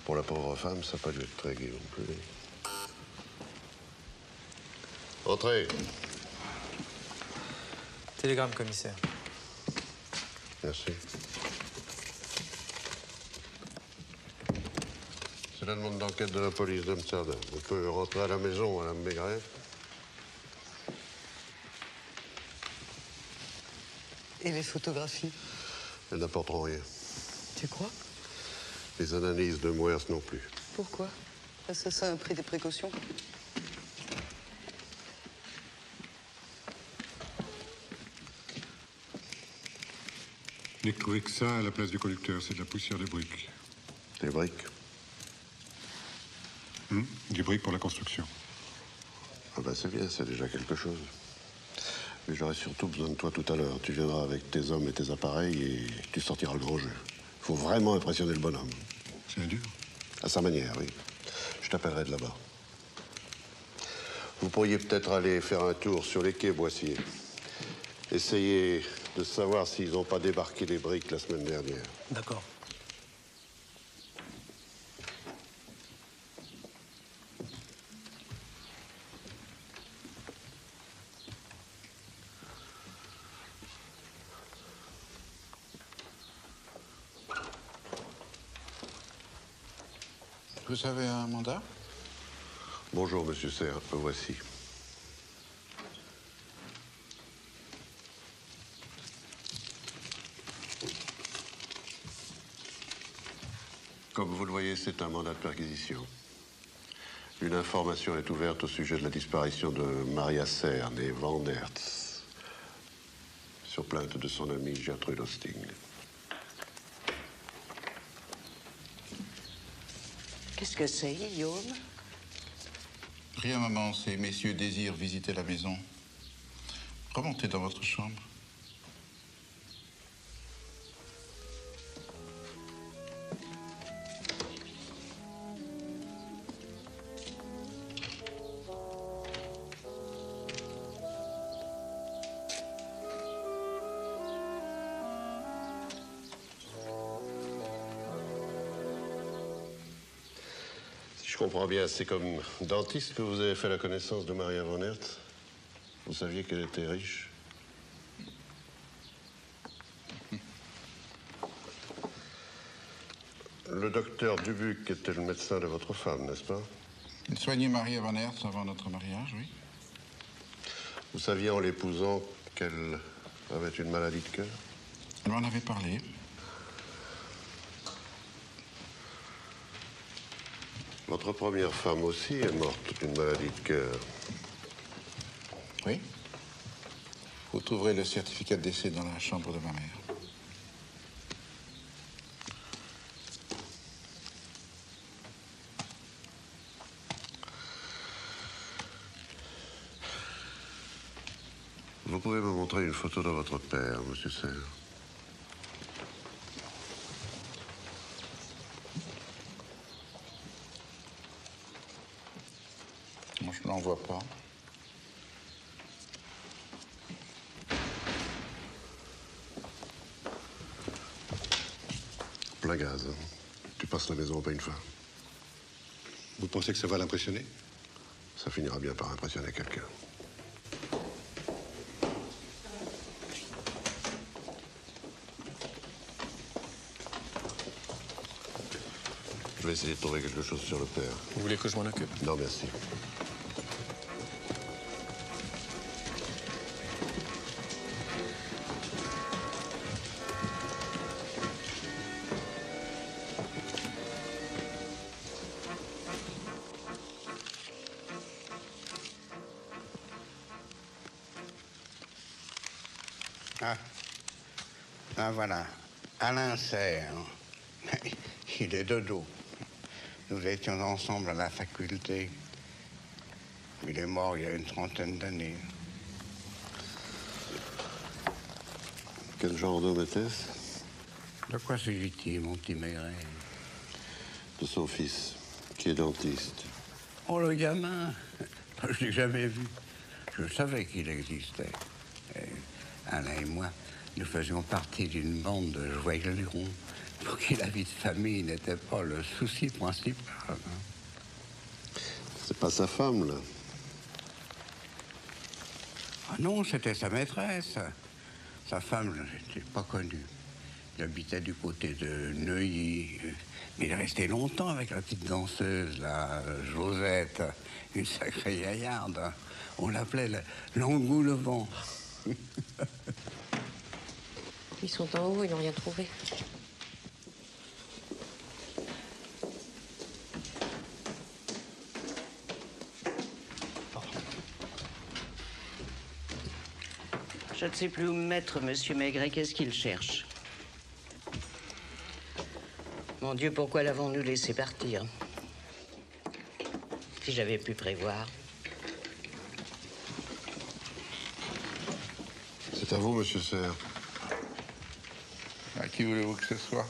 Pour la pauvre femme, ça n'a pas dû être très gai non plus. Entrez. Télégramme, commissaire. Merci. C'est la demande d'enquête de la police d'Amsterdam. On peut rentrer à la maison, madame Maigret. Et les photographies? Elles n'apporteront rien. Tu crois? Les analyses de Moers non plus. Pourquoi? L'assassin a pris des précautions? Je n'ai trouvé que ça à la place du conducteur. C'est de la poussière de briques. Des briques? Du briques pour la construction. Ah ben c'est bien, c'est déjà quelque chose. Mais j'aurai surtout besoin de toi tout à l'heure. Tu viendras avec tes hommes et tes appareils et tu sortiras le grand jeu. Il faut vraiment impressionner le bonhomme. C'est dur? À sa manière, oui. Je t'appellerai de là-bas. Vous pourriez peut-être aller faire un tour sur les quais Boissier. Essayez de savoir s'ils n'ont pas débarqué des briques la semaine dernière. D'accord. Vous avez un mandat? Bonjour, monsieur Serre. Le voici. Comme vous le voyez, c'est un mandat de perquisition. Une information est ouverte au sujet de la disparition de Maria Serre, née Van Hertz, sur plainte de son amie Gertrude Hosting. Qu'est-ce que c'est, Guillaume? Rien, maman. Ces messieurs désirent visiter la maison. Remontez dans votre chambre. Je comprends bien, c'est comme dentiste que vous avez fait la connaissance de Maria Van Hertz. Vous saviez qu'elle était riche. Le docteur Dubuc était le médecin de votre femme, n'est-ce pas? Il soignait Maria Van Hertz avant notre mariage, oui. Vous saviez en l'épousant qu'elle avait une maladie de cœur? Elle m'en avait parlé. Votre première femme aussi est morte d'une maladie de cœur. Oui. Vous trouverez le certificat de décès dans la chambre de ma mère. Vous pouvez me montrer une photo de votre père, monsieur Serre? Moi, je n'en vois pas. Plein gaz. Hein. Tu passes la maison pas une fois. Vous pensez que ça va l'impressionner? Ça finira bien par impressionner quelqu'un. Je vais essayer de trouver quelque chose sur le père. Vous voulez que je m'en occupe? Non, merci. Ah, voilà. Alain Serre. Il est de dos. Nous étions ensemble à la faculté. Il est mort il y a une 30aine d'années. Quel genre d'homme était-ce? De quoi s'agit-il, mon petit Maigret? De son fils, qui est dentiste. Oh, le gamin. Je l'ai jamais vu. Je savais qu'il existait. Alain et moi, nous faisions partie d'une bande de joyeux-lurons pour qui la vie de famille n'était pas le souci principal. Hein. C'est pas sa femme, là? Ah non, c'était sa maîtresse. Sa femme, je n'ai pas connue. Il habitait du côté de Neuilly. Mais il est resté longtemps avec la petite danseuse, la Josette, une sacrée gaillarde. On l'appelait l'engoulevent. Ils sont en haut, ils n'ont rien trouvé. Je ne sais plus où me mettre, monsieur Maigret. Qu'est-ce qu'il cherche? Mon Dieu, pourquoi l'avons-nous laissé partir? Si j'avais pu prévoir. C'est à vous, monsieur Serre. À qui voulez-vous que ce soit?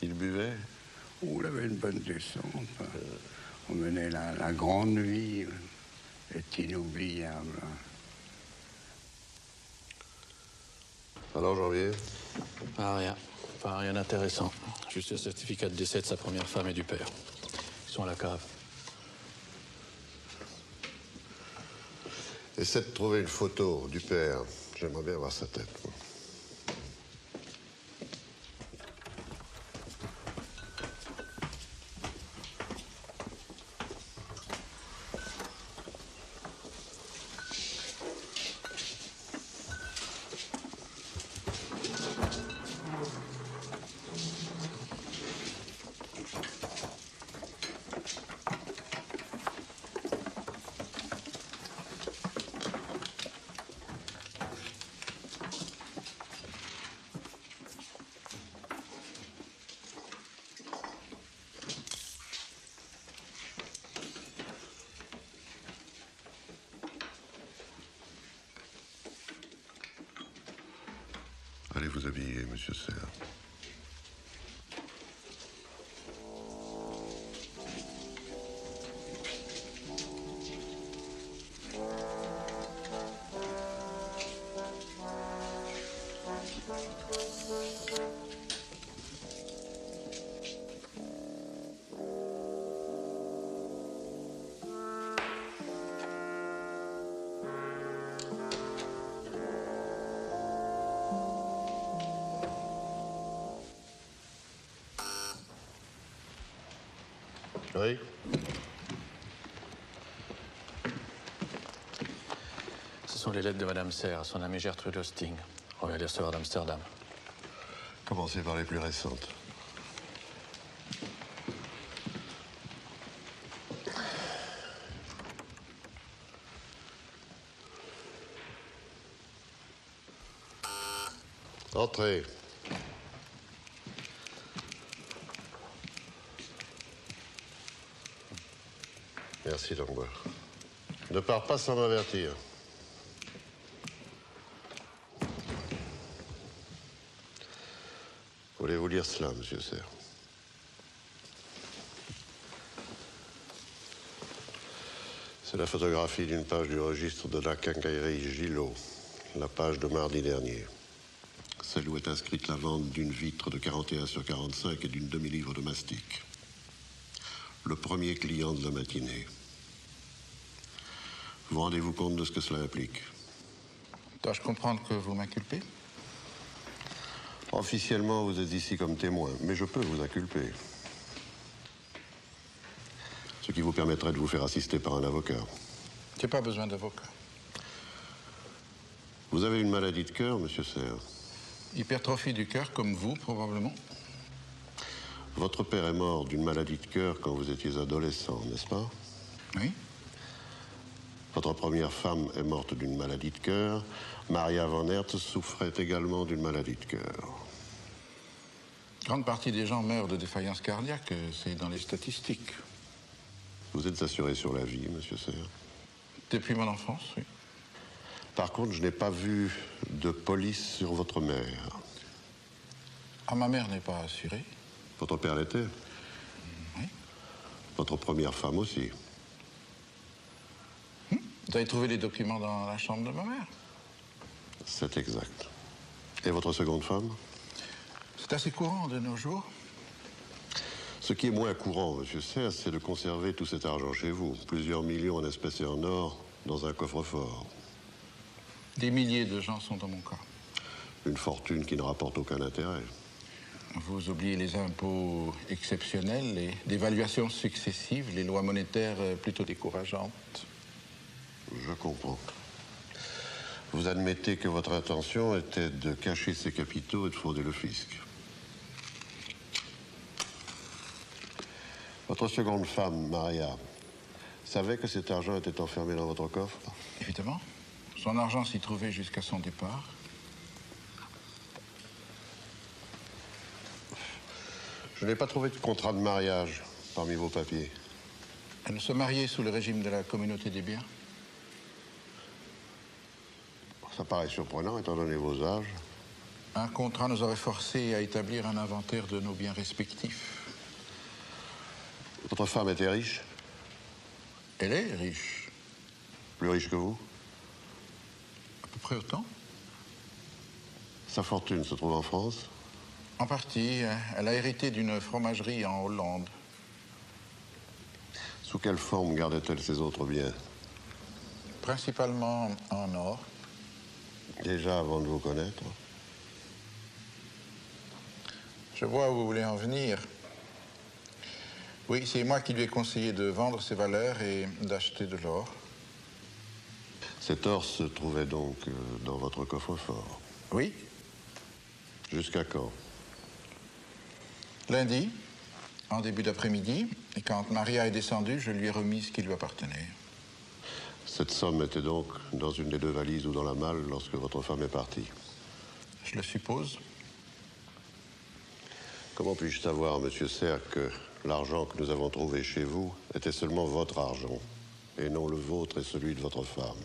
Il buvait? Oh, il avait une bonne descente. On menait la grande vie. C'est inoubliable. Alors, Janvier? Rien. Enfin, rien d'intéressant. Juste le certificat de décès de sa première femme et du père. Ils sont à la cave. Essaie de trouver une photo du père. J'aimerais bien voir sa tête. Moi. Allez vous habiller, monsieur Serre. Oui. sont les lettres de Madame Serre à son amie Gertrude Hosting. On vient les recevoir d'Amsterdam. Commencez par les plus récentes. Entrez. Merci, Langlois. Ne pars pas sans m'avertir. Voulez-vous lire cela, monsieur Serre? C'est la photographie d'une page du registre de la quincaillerie Gillot, la page de mardi dernier. Celle où est inscrite la vente d'une vitre de 41 sur 45 et d'une demi-livre de mastic. Le premier client de la matinée. Vous rendez-vous compte de ce que cela implique? Dois-je comprendre que vous m'inculpez? Officiellement, vous êtes ici comme témoin, mais je peux vous inculper. Ce qui vous permettrait de vous faire assister par un avocat. J'ai pas besoin d'avocat. Vous avez une maladie de cœur, monsieur Serre? Hypertrophie du cœur, comme vous, probablement. Votre père est mort d'une maladie de cœur quand vous étiez adolescent, n'est-ce pas? Oui. Votre première femme est morte d'une maladie de cœur. Maria Van Hertz souffrait également d'une maladie de cœur. Grande partie des gens meurent de défaillance cardiaque, c'est dans les statistiques. Vous êtes assuré sur la vie, monsieur Serre? Depuis mon enfance, oui. Par contre, je n'ai pas vu de police sur votre mère. Ah, ma mère n'est pas assurée. Votre père l'était? Oui. Votre première femme aussi? Vous avez trouvé les documents dans la chambre de ma mère? C'est exact. Et votre seconde femme? C'est assez courant de nos jours. Ce qui est moins courant, monsieur Serre, c'est de conserver tout cet argent chez vous. Plusieurs millions en espèces et en or dans un coffre-fort. Des milliers de gens sont dans mon cas. Une fortune qui ne rapporte aucun intérêt. Vous oubliez les impôts exceptionnels, les dévaluations successives, les lois monétaires plutôt décourageantes. Je comprends. Vous admettez que votre intention était de cacher ces capitaux et de frauder le fisc. Votre seconde femme, Maria, savait que cet argent était enfermé dans votre coffre? Évidemment. Son argent s'y trouvait jusqu'à son départ. Je n'ai pas trouvé de contrat de mariage parmi vos papiers. Elle se mariait sous le régime de la communauté des biens. Ça paraît surprenant, étant donné vos âges. Un contrat nous aurait forcés à établir un inventaire de nos biens respectifs. Votre femme était riche? Elle est riche. Plus riche que vous? À peu près autant. Sa fortune se trouve en France? En partie. Elle a hérité d'une fromagerie en Hollande. Sous quelle forme gardait-elle ses autres biens? Principalement en or. Déjà avant de vous connaître? Je vois où vous voulez en venir. Oui, c'est moi qui lui ai conseillé de vendre ses valeurs et d'acheter de l'or. Cet or se trouvait donc dans votre coffre-fort? Oui. Jusqu'à quand? Lundi, en début d'après-midi, et quand Maria est descendue, je lui ai remis ce qui lui appartenait. Cette somme était donc dans une des deux valises ou dans la malle lorsque votre femme est partie? Je le suppose. Comment puis-je savoir, monsieur Serre, que l'argent que nous avons trouvé chez vous était seulement votre argent, et non le vôtre et celui de votre femme?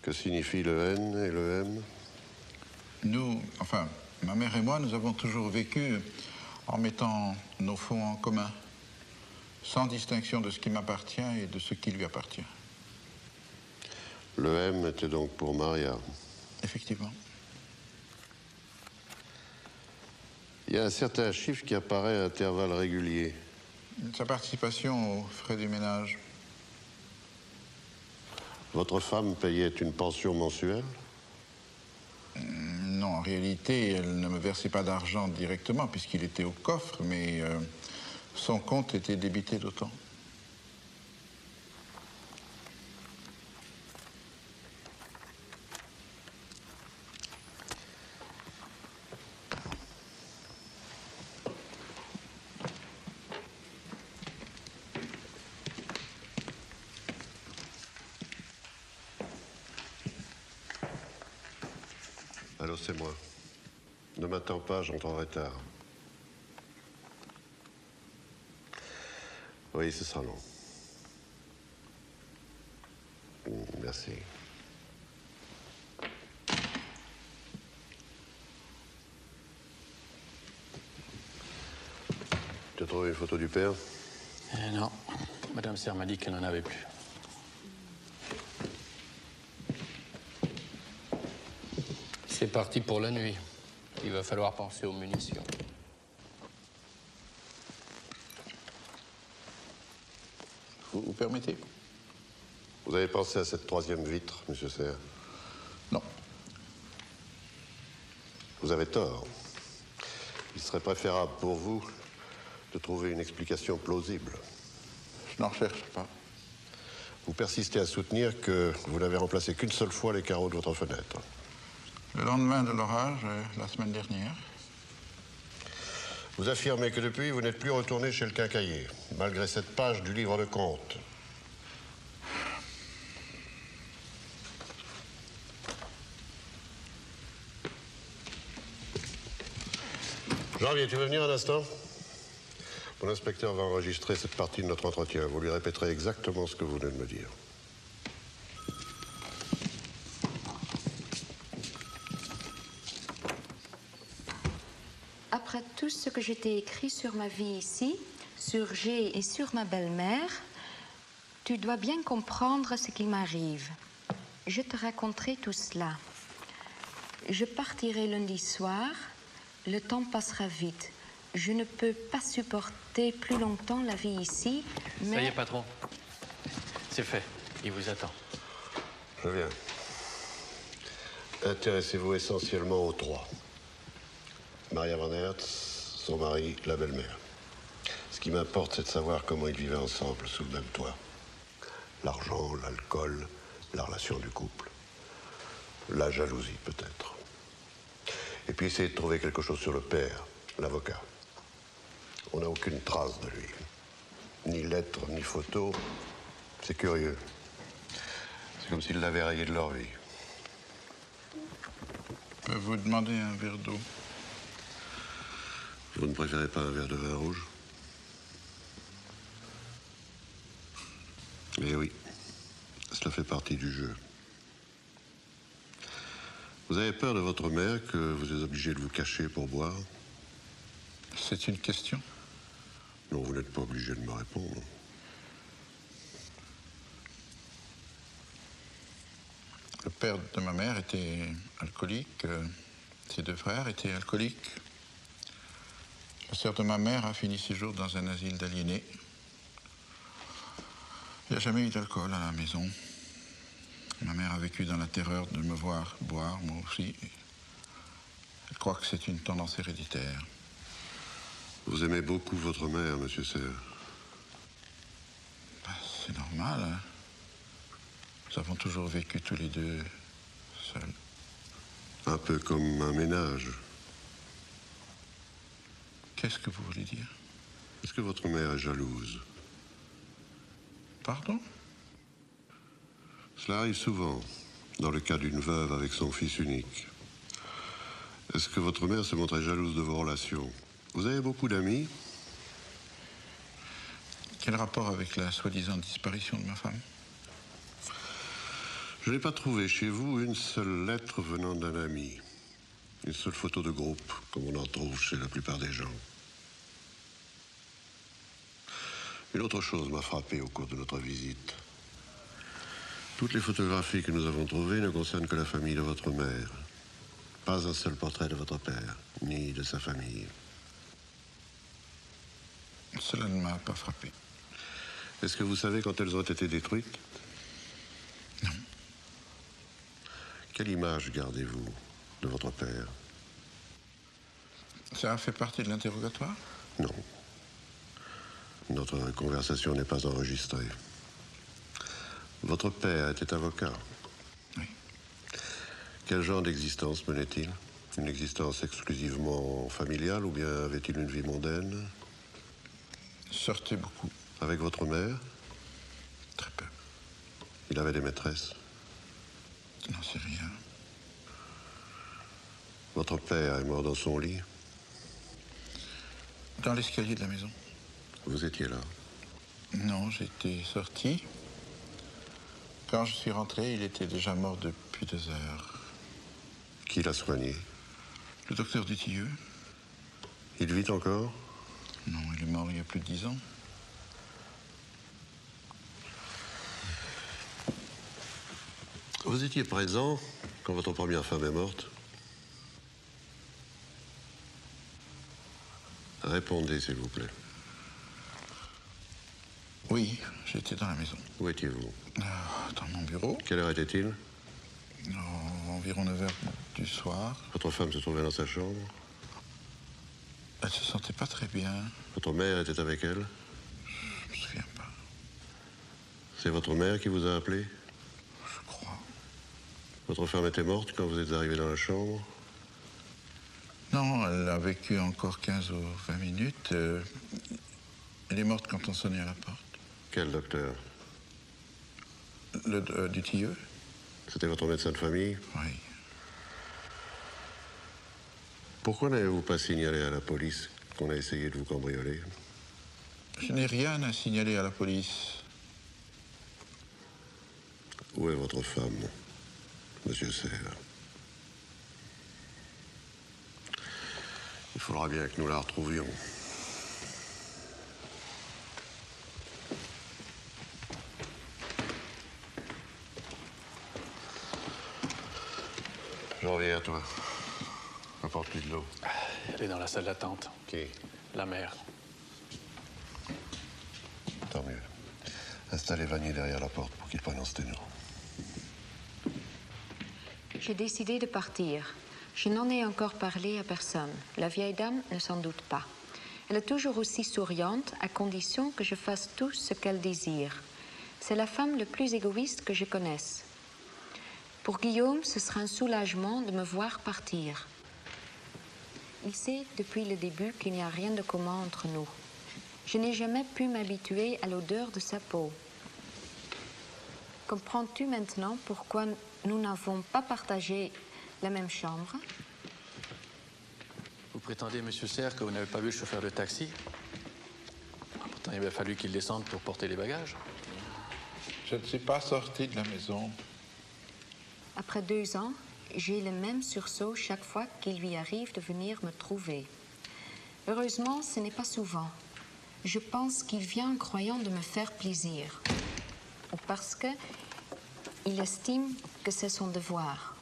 Que signifie le N et le M? Nous, enfin, ma mère et moi, nous avons toujours vécu en mettant nos fonds en commun, sans distinction de ce qui m'appartient et de ce qui lui appartient. Le M était donc pour Maria? Effectivement. Il y a un certain chiffre qui apparaît à intervalles réguliers. Sa participation aux frais du ménage. Votre femme payait une pension mensuelle? réalité, elle ne me versait pas d'argent directement puisqu'il était au coffre, mais son compte était débité d'autant. Allô, c'est moi. Ne m'attends pas, j'entre en retard. Oui, ce sera long. Merci. Tu as trouvé une photo du père? Non. Madame Serre m'a dit qu'elle n'en avait plus. C'est parti pour la nuit. Il va falloir penser aux munitions. Vous permettez? Vous avez pensé à cette troisième vitre, monsieur Serre? Non. Vous avez tort. Il serait préférable pour vous de trouver une explication plausible. Je n'en cherche pas. Vous persistez à soutenir que vous n'avez remplacé qu'une seule fois les carreaux de votre fenêtre. Le lendemain de l'orage, la semaine dernière. Vous affirmez que depuis, vous n'êtes plus retourné chez le quincaillier, malgré cette page du livre de comptes. Janvier, tu veux venir un instant? Mon inspecteur va enregistrer cette partie de notre entretien. Vous lui répéterez exactement ce que vous venez de me dire. Après tout ce que je t'ai écrit sur ma vie ici, sur G et sur ma belle-mère, tu dois bien comprendre ce qui m'arrive. Je te raconterai tout cela. Je partirai lundi soir. Le temps passera vite. Je ne peux pas supporter plus longtemps la vie ici, mais... Ça y est, patron. C'est fait. Il vous attend. Je viens. Intéressez-vous essentiellement aux trois. Maria Van Hertz, son mari, la belle-mère. Ce qui m'importe, c'est de savoir comment ils vivaient ensemble sous le même toit. L'argent, l'alcool, la relation du couple. La jalousie, peut-être. Et puis essayer de trouver quelque chose sur le père, l'avocat. On n'a aucune trace de lui. Ni lettres, ni photos. C'est curieux. C'est comme s'ils l'avaient rayé de leur vie. Je peux vous demander un verre d'eau? Vous ne préférez pas un verre de vin rouge? Eh oui, cela fait partie du jeu. Vous avez peur de votre mère que vous êtes obligé de vous cacher pour boire? C'est une question? Non, vous n'êtes pas obligé de me répondre. Le père de ma mère était alcoolique. Ses deux frères étaient alcooliques. La sœur de ma mère a fini ses jours dans un asile d'aliénés. Il n'y a jamais eu d'alcool à la maison. Ma mère a vécu dans la terreur de me voir boire, moi aussi. Elle croit que c'est une tendance héréditaire. Vous aimez beaucoup votre mère, monsieur Serre? C'est normal, hein. Nous avons toujours vécu tous les deux seuls. Un peu comme un ménage. Qu'est-ce que vous voulez dire? Est-ce que votre mère est jalouse? Pardon? Cela arrive souvent, dans le cas d'une veuve avec son fils unique. Est-ce que votre mère se montrait jalouse de vos relations? Vous avez beaucoup d'amis? Quel rapport avec la soi-disant disparition de ma femme? Je n'ai pas trouvé chez vous une seule lettre venant d'un ami. Une seule photo de groupe, comme on en trouve chez la plupart des gens. Une autre chose m'a frappé au cours de notre visite. Toutes les photographies que nous avons trouvées ne concernent que la famille de votre mère. Pas un seul portrait de votre père, ni de sa famille. Cela ne m'a pas frappé. Est-ce que vous savez quand elles ont été détruites? Non. Quelle image gardez-vous de votre père? Ça a fait partie de l'interrogatoire? Non. Notre conversation n'est pas enregistrée. Votre père était avocat. Oui. Quel genre d'existence menait-il? Une existence exclusivement familiale ou bien avait-il une vie mondaine? Sortait beaucoup. Avec votre mère? Très peu. Il avait des maîtresses? Je n'en sais rien. Votre père est mort dans son lit? Dans l'escalier de la maison. Vous étiez là? Non, j'étais sorti. Quand je suis rentré, il était déjà mort depuis 2 heures. Qui l'a soigné? Le docteur Dutilleux. Il vit encore? Non, il est mort il y a plus de 10 ans. Vous étiez présent quand votre première femme est morte? Répondez, s'il vous plaît. Oui, j'étais dans la maison. Où étiez-vous? Dans mon bureau. Quelle heure était-il? Environ 9 heures du soir. Votre femme se trouvait dans sa chambre? Elle se sentait pas très bien. Votre mère était avec elle? Je me souviens pas. C'est votre mère qui vous a appelé? Je crois. Votre femme était morte quand vous êtes arrivé dans la chambre? Non, elle a vécu encore 15 ou 20 minutes. Elle est morte quand on sonnait à la porte. Quel docteur? Le Dutilleux. C'était votre médecin de famille? Oui. Pourquoi n'avez-vous pas signalé à la police qu'on a essayé de vous cambrioler? Je n'ai rien à signaler à la police. Où est votre femme, monsieur Serre? Il faudra bien que nous la retrouvions. Je reviens à toi. Apporte-lui de l'eau. Elle est dans la salle d'attente. Qui? La mère. Tant mieux. Installez Vanier derrière la porte pour qu'il prenne en sténo. J'ai décidé de partir. Je n'en ai encore parlé à personne. La vieille dame ne s'en doute pas. Elle est toujours aussi souriante, à condition que je fasse tout ce qu'elle désire. C'est la femme la plus égoïste que je connaisse. Pour Guillaume, ce sera un soulagement de me voir partir. Il sait depuis le début qu'il n'y a rien de commun entre nous. Je n'ai jamais pu m'habituer à l'odeur de sa peau. Comprends-tu maintenant pourquoi nous n'avons pas partagé la même chambre? Vous prétendez, monsieur Serre, que vous n'avez pas vu le chauffeur de taxi? Pourtant, il avait fallu qu'il descende pour porter les bagages. Je ne suis pas sorti de la maison. Après 2 ans, j'ai le même sursaut chaque fois qu'il lui arrive de venir me trouver. Heureusement, ce n'est pas souvent. Je pense qu'il vient en croyant de me faire plaisir. Ou parce qu'il estime que c'est son devoir.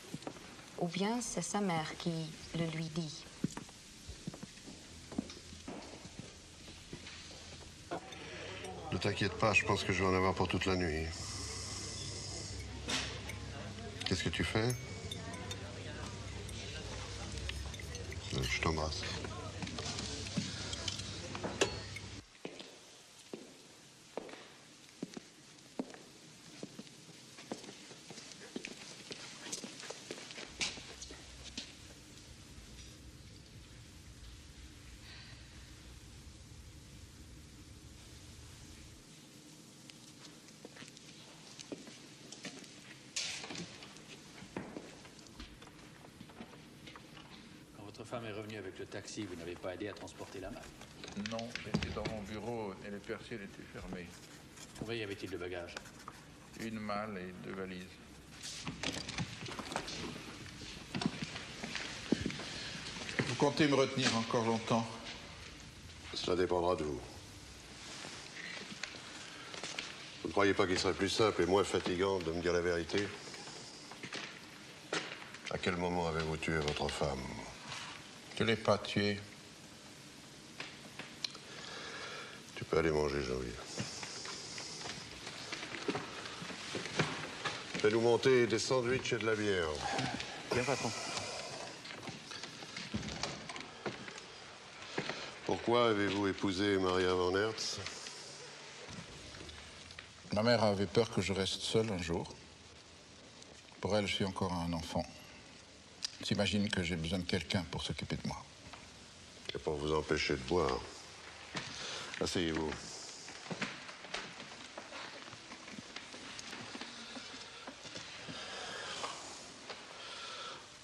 Ou bien c'est sa mère qui le lui dit. Ne t'inquiète pas, je pense que je vais en avoir pour toute la nuit. Qu'est-ce que tu fais? Je t'embrasse. Votre femme est revenue avec le taxi, vous n'avez pas aidé à transporter la malle? Non, j'étais dans mon bureau et le persienne était fermé. Combien y avait-il de bagages? Une malle et 2 valises. Vous comptez me retenir encore longtemps? Cela dépendra de vous. Vous ne croyez pas qu'il serait plus simple et moins fatigant de me dire la vérité? À quel moment avez-vous tué votre femme? Je ne l'ai pas tuée. Tu peux aller manger, Jean-Louis. Fais-nous monter des sandwichs et de la bière. Bien, patron. Pourquoi avez-vous épousé Maria Van Hertz? Ma mère avait peur que je reste seul un jour. Pour elle, je suis encore un enfant. Elle s'imagine que j'ai besoin de quelqu'un pour s'occuper de moi. Et pour vous empêcher de boire. Asseyez-vous.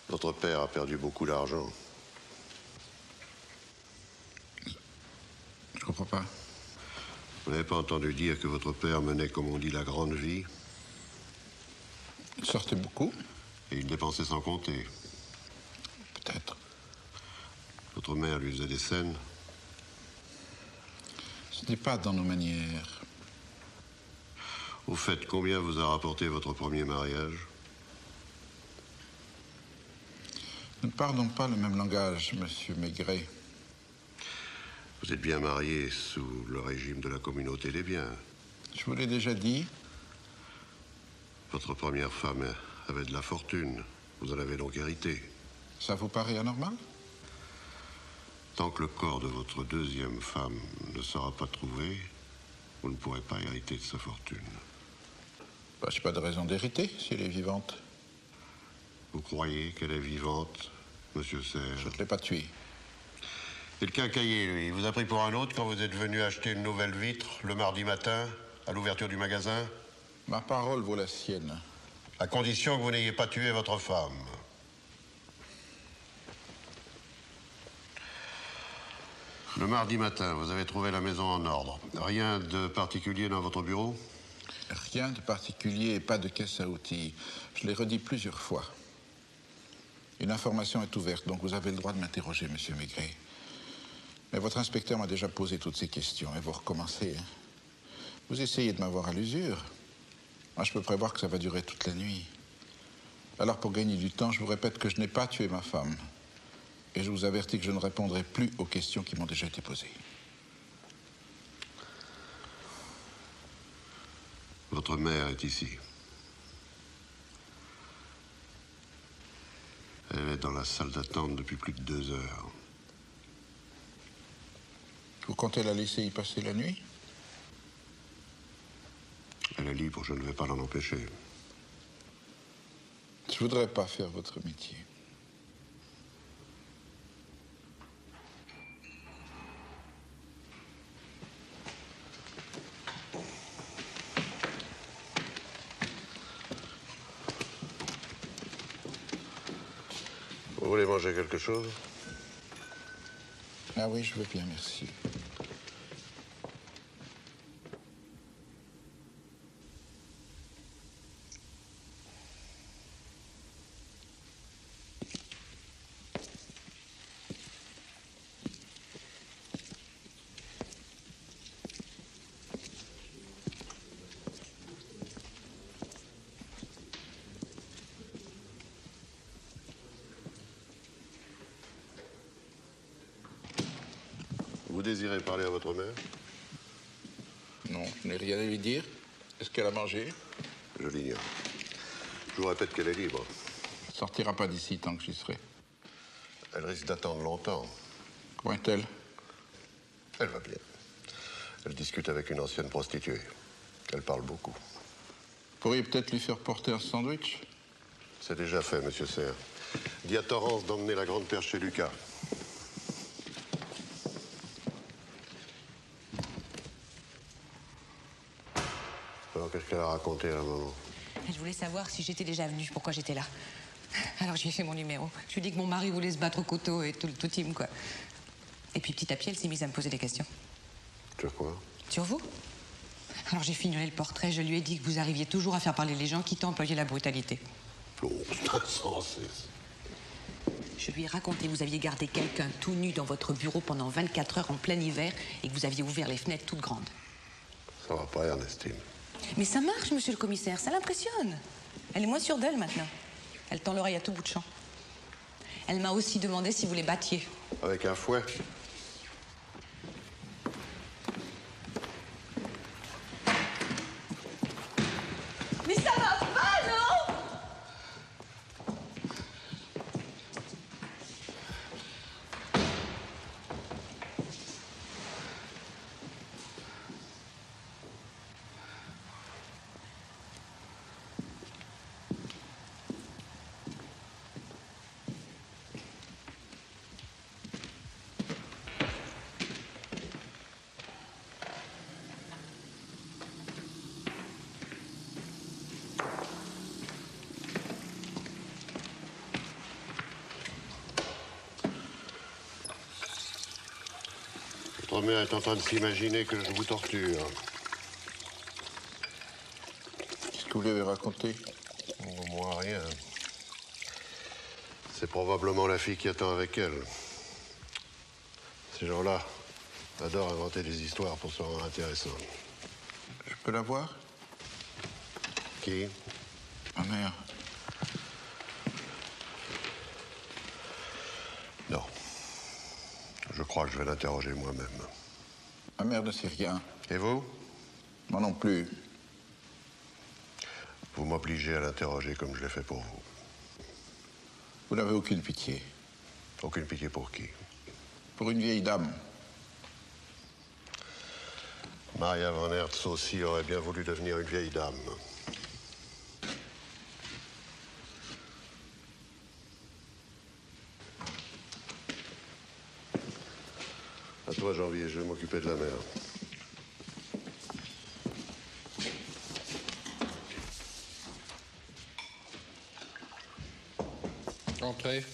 Votre père a perdu beaucoup d'argent. Je comprends pas. Vous n'avez pas entendu dire que votre père menait, comme on dit, la grande vie? Il sortait beaucoup. Et il dépensait sans compter. Peut-être. Votre mère lui faisait des scènes? Ce n'est pas dans nos manières. Au fait, combien vous a rapporté votre premier mariage? Nous ne parlons pas le même langage, monsieur Maigret. Vous êtes bien marié sous le régime de la communauté des biens. Je vous l'ai déjà dit. Votre première femme avait de la fortune. Vous en avez donc hérité. Ça vous paraît anormal? Tant que le corps de votre deuxième femme ne sera pas trouvé, vous ne pourrez pas hériter de sa fortune. Bah, je n'ai pas de raison d'hériter si elle est vivante. Vous croyez qu'elle est vivante, monsieur Serre? Je ne l'ai pas tuée. Et le quincaillier, lui, il vous a pris pour un autre quand vous êtes venu acheter une nouvelle vitre le mardi matin, à l'ouverture du magasin? Ma parole vaut la sienne. À condition que vous n'ayez pas tué votre femme. Le mardi matin, vous avez trouvé la maison en ordre. Rien de particulier dans votre bureau? Rien de particulier et pas de caisse à outils. Je l'ai redit plusieurs fois. Une information est ouverte, donc vous avez le droit de m'interroger, monsieur Maigret. Mais votre inspecteur m'a déjà posé toutes ces questions et vous recommencez. Hein. Vous essayez de m'avoir à l'usure. Moi, je peux prévoir que ça va durer toute la nuit. Alors, pour gagner du temps, je vous répète que je n'ai pas tué ma femme. Et je vous avertis que je ne répondrai plus aux questions qui m'ont déjà été posées. Votre mère est ici. Elle est dans la salle d'attente depuis plus de 2 heures. Vous comptez la laisser y passer la nuit? Elle est libre, je ne vais pas l'en empêcher. Je voudrais pas faire votre métier. Vous voulez manger quelque chose? Ah oui, je veux bien, merci. Vous désirez parler à votre mère? Non, je n'ai rien à lui dire. Est-ce qu'elle a mangé? Je l'ignore. Je vous répète qu'elle est libre. Elle ne sortira pas d'ici tant que j'y serai. Elle risque d'attendre longtemps. Comment est-elle? Elle va bien. Elle discute avec une ancienne prostituée. Elle parle beaucoup. Vous pourriez peut-être lui faire porter un sandwich? C'est déjà fait, monsieur Serre. Dis à Torrance d'emmener la grande perche chez Lucas. Alors, qu'est-ce qu'elle a raconté à la maman? Elle voulait savoir si j'étais déjà venue, pourquoi j'étais là. Alors je lui ai fait mon numéro. Je lui ai dit que mon mari voulait se battre au couteau et tout le team, quoi. Et puis petit à petit, elle s'est mise à me poser des questions. Sur quoi? Sur vous? Alors j'ai finiré le portrait, je lui ai dit que vous arriviez toujours à faire parler les gens, quitte à employer la brutalité. Oh, c'est insensé. Je lui ai raconté que vous aviez gardé quelqu'un tout nu dans votre bureau pendant 24 heures en plein hiver et que vous aviez ouvert les fenêtres toutes grandes. Ça va pas, Ernestine. Mais ça marche, monsieur le commissaire, ça l'impressionne. Elle est moins sûre d'elle maintenant. Elle tend l'oreille à tout bout de champ. Elle m'a aussi demandé si vous les battiez. Avec un fouet? Mais ça va pas, non? Votre mère est en train de s'imaginer que je vous torture. Qu'est-ce que vous lui avez raconté? Oh, moi, rien. C'est probablement la fille qui attend avec elle. Ces gens-là adorent inventer des histoires pour se rendre intéressants. Je peux la voir? Qui? Ma mère. Non. Je crois que je vais l'interroger moi-même. Ma mère ne sait rien. Et vous? Moi non plus. Vous m'obligez à l'interroger comme je l'ai fait pour vous. Vous n'avez aucune pitié. Aucune pitié pour qui? Pour une vieille dame. Maria Van Hertz aussi aurait bien voulu devenir une vieille dame. À toi, Janvier, je vais m'occuper de la mère. Entrez.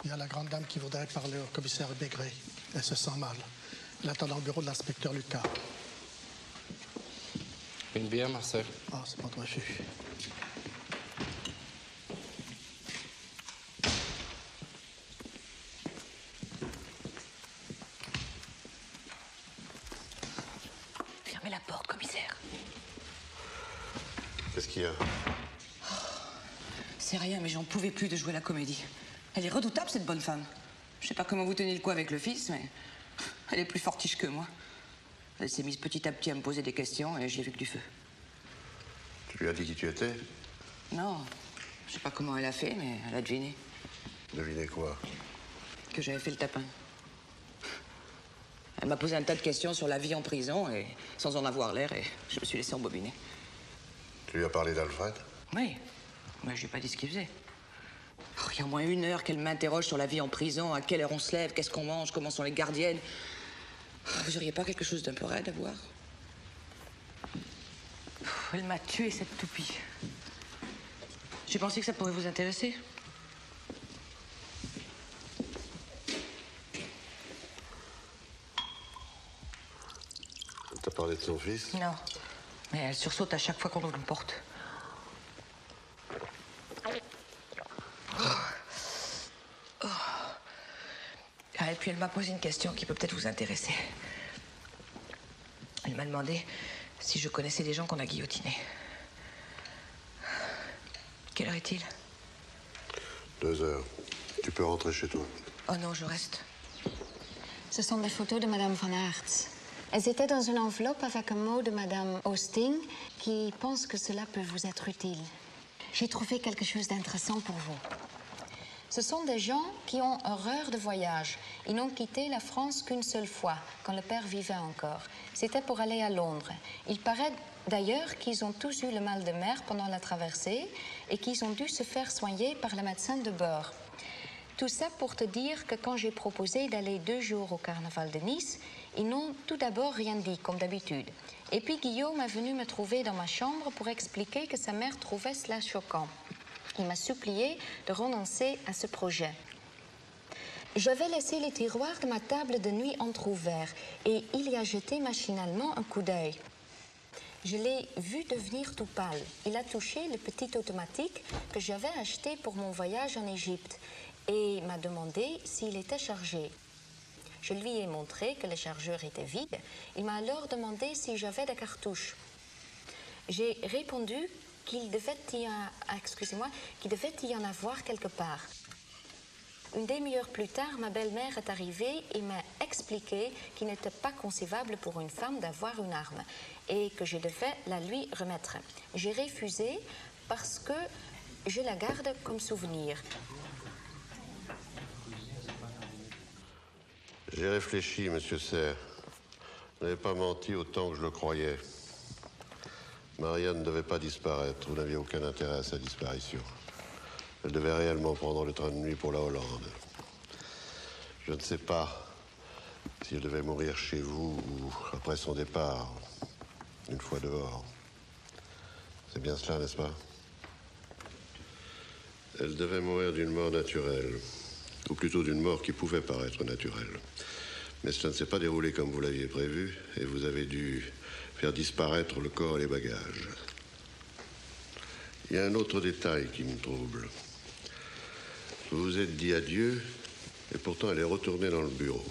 Il y a la grande dame qui voudrait parler au commissaire Maigret. Elle se sent mal. Elle attend dans le bureau de l'inspecteur Lucas. Une bière, Marcel? Ah, c'est pas de refus. Fermez la porte, commissaire. Qu'est-ce qu'il y a? C'est rien, mais j'en pouvais plus de jouer la comédie. Elle est redoutable, cette bonne femme. Je sais pas comment vous tenez le coup avec le fils, mais elle est plus fortiche que moi. Elle s'est mise petit à petit à me poser des questions et j'y ai vu que du feu. Tu lui as dit qui tu étais? Non, je sais pas comment elle a fait, mais elle a deviné. Devinez quoi? Que j'avais fait le tapin. Elle m'a posé un tas de questions sur la vie en prison et sans en avoir l'air, et je me suis laissé embobiner. Tu lui as parlé d'Alfred? Oui, mais je lui ai pas dit ce qu'il faisait. Oh, il y a au moins 1 heure qu'elle m'interroge sur la vie en prison, à quelle heure on se lève, qu'est-ce qu'on mange, comment sont les gardiennes. Vous auriez pas quelque chose d'un peu raide à voir? Elle m'a tué, cette toupie. J'ai pensé que ça pourrait vous intéresser. T'as parlé de son fils? Non, mais elle sursaute à chaque fois qu'on ouvre une porte. Ah, et puis elle m'a posé une question qui peut peut-être vous intéresser. Elle m'a demandé si je connaissais des gens qu'on a guillotinés. Quelle heure est-il? 2 heures. Tu peux rentrer chez toi. Oh non, je reste. Ce sont des photos de Madame Van Hertz. Elles étaient dans une enveloppe avec un mot de Madame Austin qui pense que cela peut vous être utile. J'ai trouvé quelque chose d'intéressant pour vous. Ce sont des gens qui ont horreur de voyage. Ils n'ont quitté la France qu'une seule fois, quand le père vivait encore. C'était pour aller à Londres. Il paraît d'ailleurs qu'ils ont tous eu le mal de mer pendant la traversée et qu'ils ont dû se faire soigner par le médecin de bord. Tout ça pour te dire que quand j'ai proposé d'aller 2 jours au carnaval de Nice, ils n'ont tout d'abord rien dit, comme d'habitude. Et puis Guillaume est venu me trouver dans ma chambre pour expliquer que sa mère trouvait cela choquant. Il m'a supplié de renoncer à ce projet. J'avais laissé les tiroirs de ma table de nuit entrouverts et il y a jeté machinalement un coup d'œil. Je l'ai vu devenir tout pâle. Il a touché le petit automatique que j'avais acheté pour mon voyage en Égypte et m'a demandé s'il était chargé. Je lui ai montré que le chargeur était vide. Il m'a alors demandé si j'avais des cartouches. J'ai répondu qu'il devait y en avoir quelque part. Une demi-heure plus tard, ma belle-mère est arrivée et m'a expliqué qu'il n'était pas concevable pour une femme d'avoir une arme et que je devais la lui remettre. J'ai refusé parce que je la garde comme souvenir. J'ai réfléchi, monsieur Serre. Vous n'avez pas menti autant que je le croyais. Maria ne devait pas disparaître. Vous n'aviez aucun intérêt à sa disparition. Elle devait réellement prendre le train de nuit pour la Hollande. Je ne sais pas si elle devait mourir chez vous ou après son départ, une fois dehors. C'est bien cela, n'est-ce pas? Elle devait mourir d'une mort naturelle, ou plutôt d'une mort qui pouvait paraître naturelle. Mais cela ne s'est pas déroulé comme vous l'aviez prévu, et vous avez dû faire disparaître le corps et les bagages. Il y a un autre détail qui me trouble. Vous vous êtes dit adieu, et pourtant elle est retournée dans le bureau,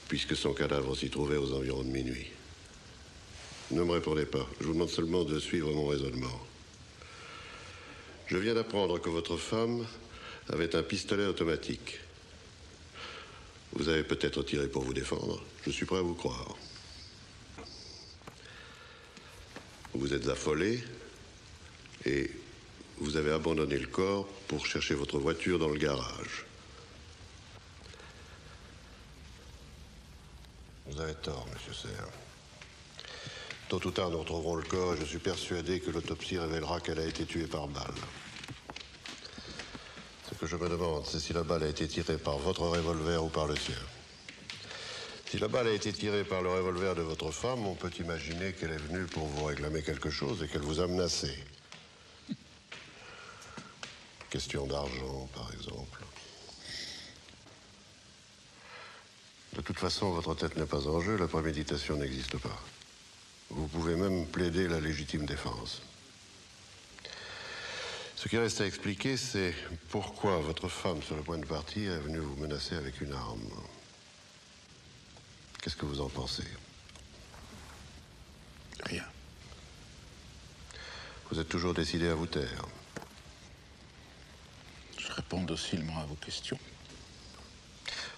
puisque son cadavre s'y trouvait aux environs de minuit. Ne me répondez pas. Je vous demande seulement de suivre mon raisonnement. Je viens d'apprendre que votre femme avait un pistolet automatique. Vous avez peut-être tiré pour vous défendre. Je suis prêt à vous croire. Vous vous êtes affolé et vous avez abandonné le corps pour chercher votre voiture dans le garage. Vous avez tort, monsieur Serre. Tôt ou tard, nous retrouverons le corps et je suis persuadé que l'autopsie révélera qu'elle a été tuée par balle. Ce que je me demande, c'est si la balle a été tirée par votre revolver ou par le sien. Si la balle a été tirée par le revolver de votre femme, on peut imaginer qu'elle est venue pour vous réclamer quelque chose et qu'elle vous a menacé. Question d'argent, par exemple. De toute façon, votre tête n'est pas en jeu, la préméditation n'existe pas. Vous pouvez même plaider la légitime défense. Ce qui reste à expliquer, c'est pourquoi votre femme, sur le point de partir, est venue vous menacer avec une arme. Qu'est-ce que vous en pensez? Rien. Vous êtes toujours décidé à vous taire? Je réponds docilement à vos questions.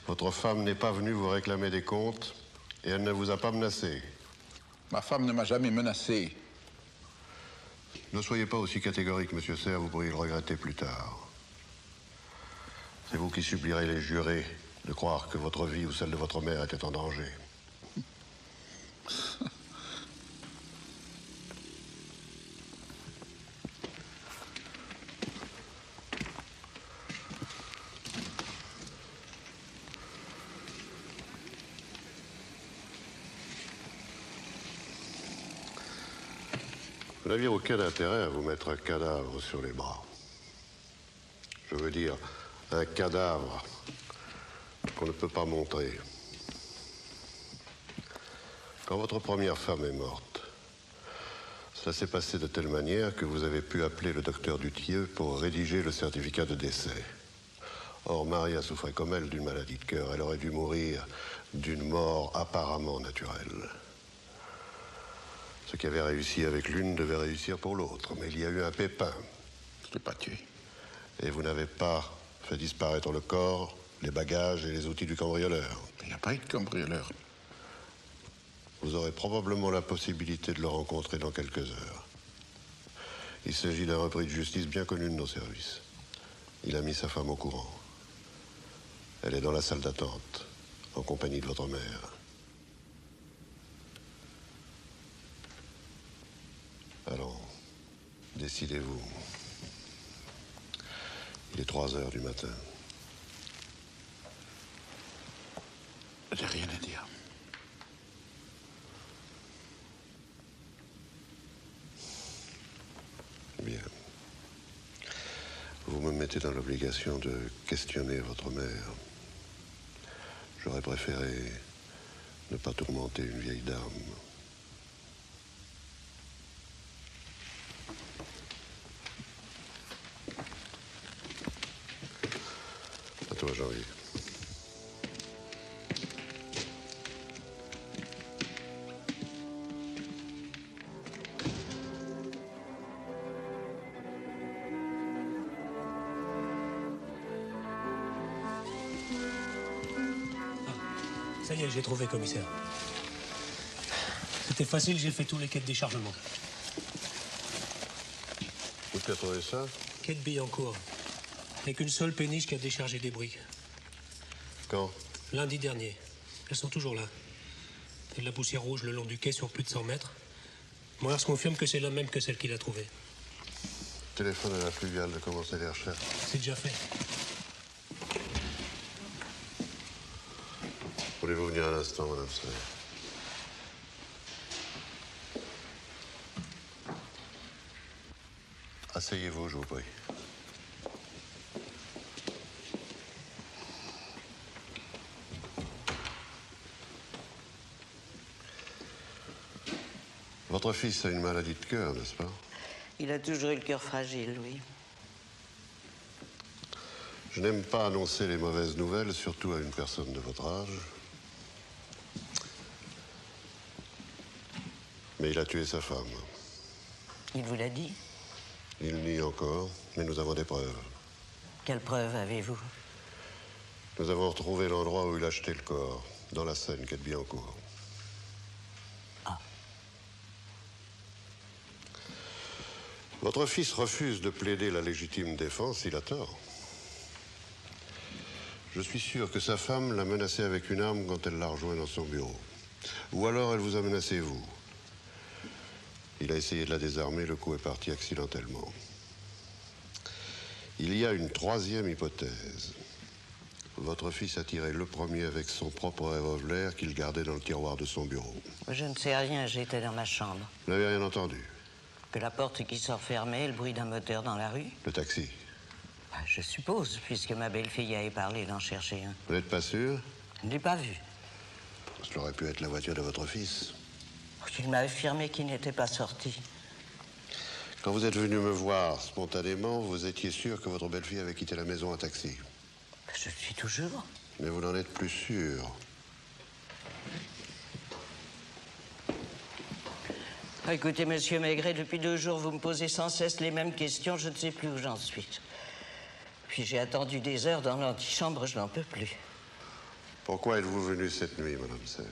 Votre femme n'est pas venue vous réclamer des comptes et elle ne vous a pas menacé. Ma femme ne m'a jamais menacé. Ne soyez pas aussi catégorique, monsieur Serre, vous pourriez le regretter plus tard. C'est vous qui supplierez les jurés de croire que votre vie ou celle de votre mère était en danger. Vous n'aviez aucun intérêt à vous mettre un cadavre sur les bras. Je veux dire, un cadavre qu'on ne peut pas montrer. Quand votre première femme est morte, cela s'est passé de telle manière que vous avez pu appeler le docteur Duthieux pour rédiger le certificat de décès. Or, Maria souffrait comme elle d'une maladie de cœur. Elle aurait dû mourir d'une mort apparemment naturelle. Ce qui avait réussi avec l'une devait réussir pour l'autre. Mais il y a eu un pépin. Je ne l'ai pas tué. Et vous n'avez pas fait disparaître le corps, les bagages et les outils du cambrioleur. Il n'y a pas eu de cambrioleur. Vous aurez probablement la possibilité de le rencontrer dans quelques heures. Il s'agit d'un repris de justice bien connu de nos services. Il a mis sa femme au courant. Elle est dans la salle d'attente, en compagnie de votre mère. Alors, décidez-vous. Il est 3 heures du matin. J'ai rien à dire. Bien. Vous me mettez dans l'obligation de questionner votre mère. J'aurais préféré ne pas tourmenter une vieille dame. À toi, Jean-Yves. Ça y est, j'ai trouvé, commissaire. C'était facile, j'ai fait tous les quais de déchargement. Où tu as trouvé ça? Quai de Billancourt. Avec une seule péniche qui a déchargé des briques. Quand? Lundi dernier. Elles sont toujours là. Il y a de la poussière rouge le long du quai sur plus de 100 mètres. Moi, je confirme que c'est la même que celle qu'il a trouvée. Téléphone à la fluviale de commencer les recherches. C'est déjà fait. Voulez-vous venir un instant, madame Serre? Asseyez-vous, je vous prie. Votre fils a une maladie de cœur, n'est-ce pas? Il a toujours eu le cœur fragile, oui. Je n'aime pas annoncer les mauvaises nouvelles, surtout à une personne de votre âge. Mais il a tué sa femme. Il vous l'a dit? Il nie encore, mais nous avons des preuves. Quelles preuves avez-vous? Nous avons retrouvé l'endroit où il a jeté le corps, dans la Seine, quai de Biencourt. Ah. Votre fils refuse de plaider la légitime défense, il a tort. Je suis sûr que sa femme l'a menacé avec une arme quand elle l'a rejoint dans son bureau. Ou alors elle vous a menacé, vous. Il a essayé de la désarmer, le coup est parti accidentellement. Il y a une troisième hypothèse. Votre fils a tiré le premier avec son propre revolver qu'il gardait dans le tiroir de son bureau. Je ne sais rien, j'étais dans ma chambre. Vous n'avez rien entendu? Que la porte qui sort fermée, le bruit d'un moteur dans la rue? Le taxi? Je suppose, puisque ma belle-fille avait parlé d'en chercher un. Vous n'êtes pas sûr? Je ne l'ai pas vu. Cela aurait pu être la voiture de votre fils. Il m'a affirmé qu'il n'était pas sorti. Quand vous êtes venu me voir spontanément, vous étiez sûr que votre belle-fille avait quitté la maison en taxi. Je le suis toujours. Mais vous n'en êtes plus sûr. Écoutez, monsieur Maigret, depuis 2 jours, vous me posez sans cesse les mêmes questions. Je ne sais plus où j'en suis. Puis j'ai attendu des heures dans l'antichambre, je n'en peux plus. Pourquoi êtes-vous venu cette nuit, madame Serre?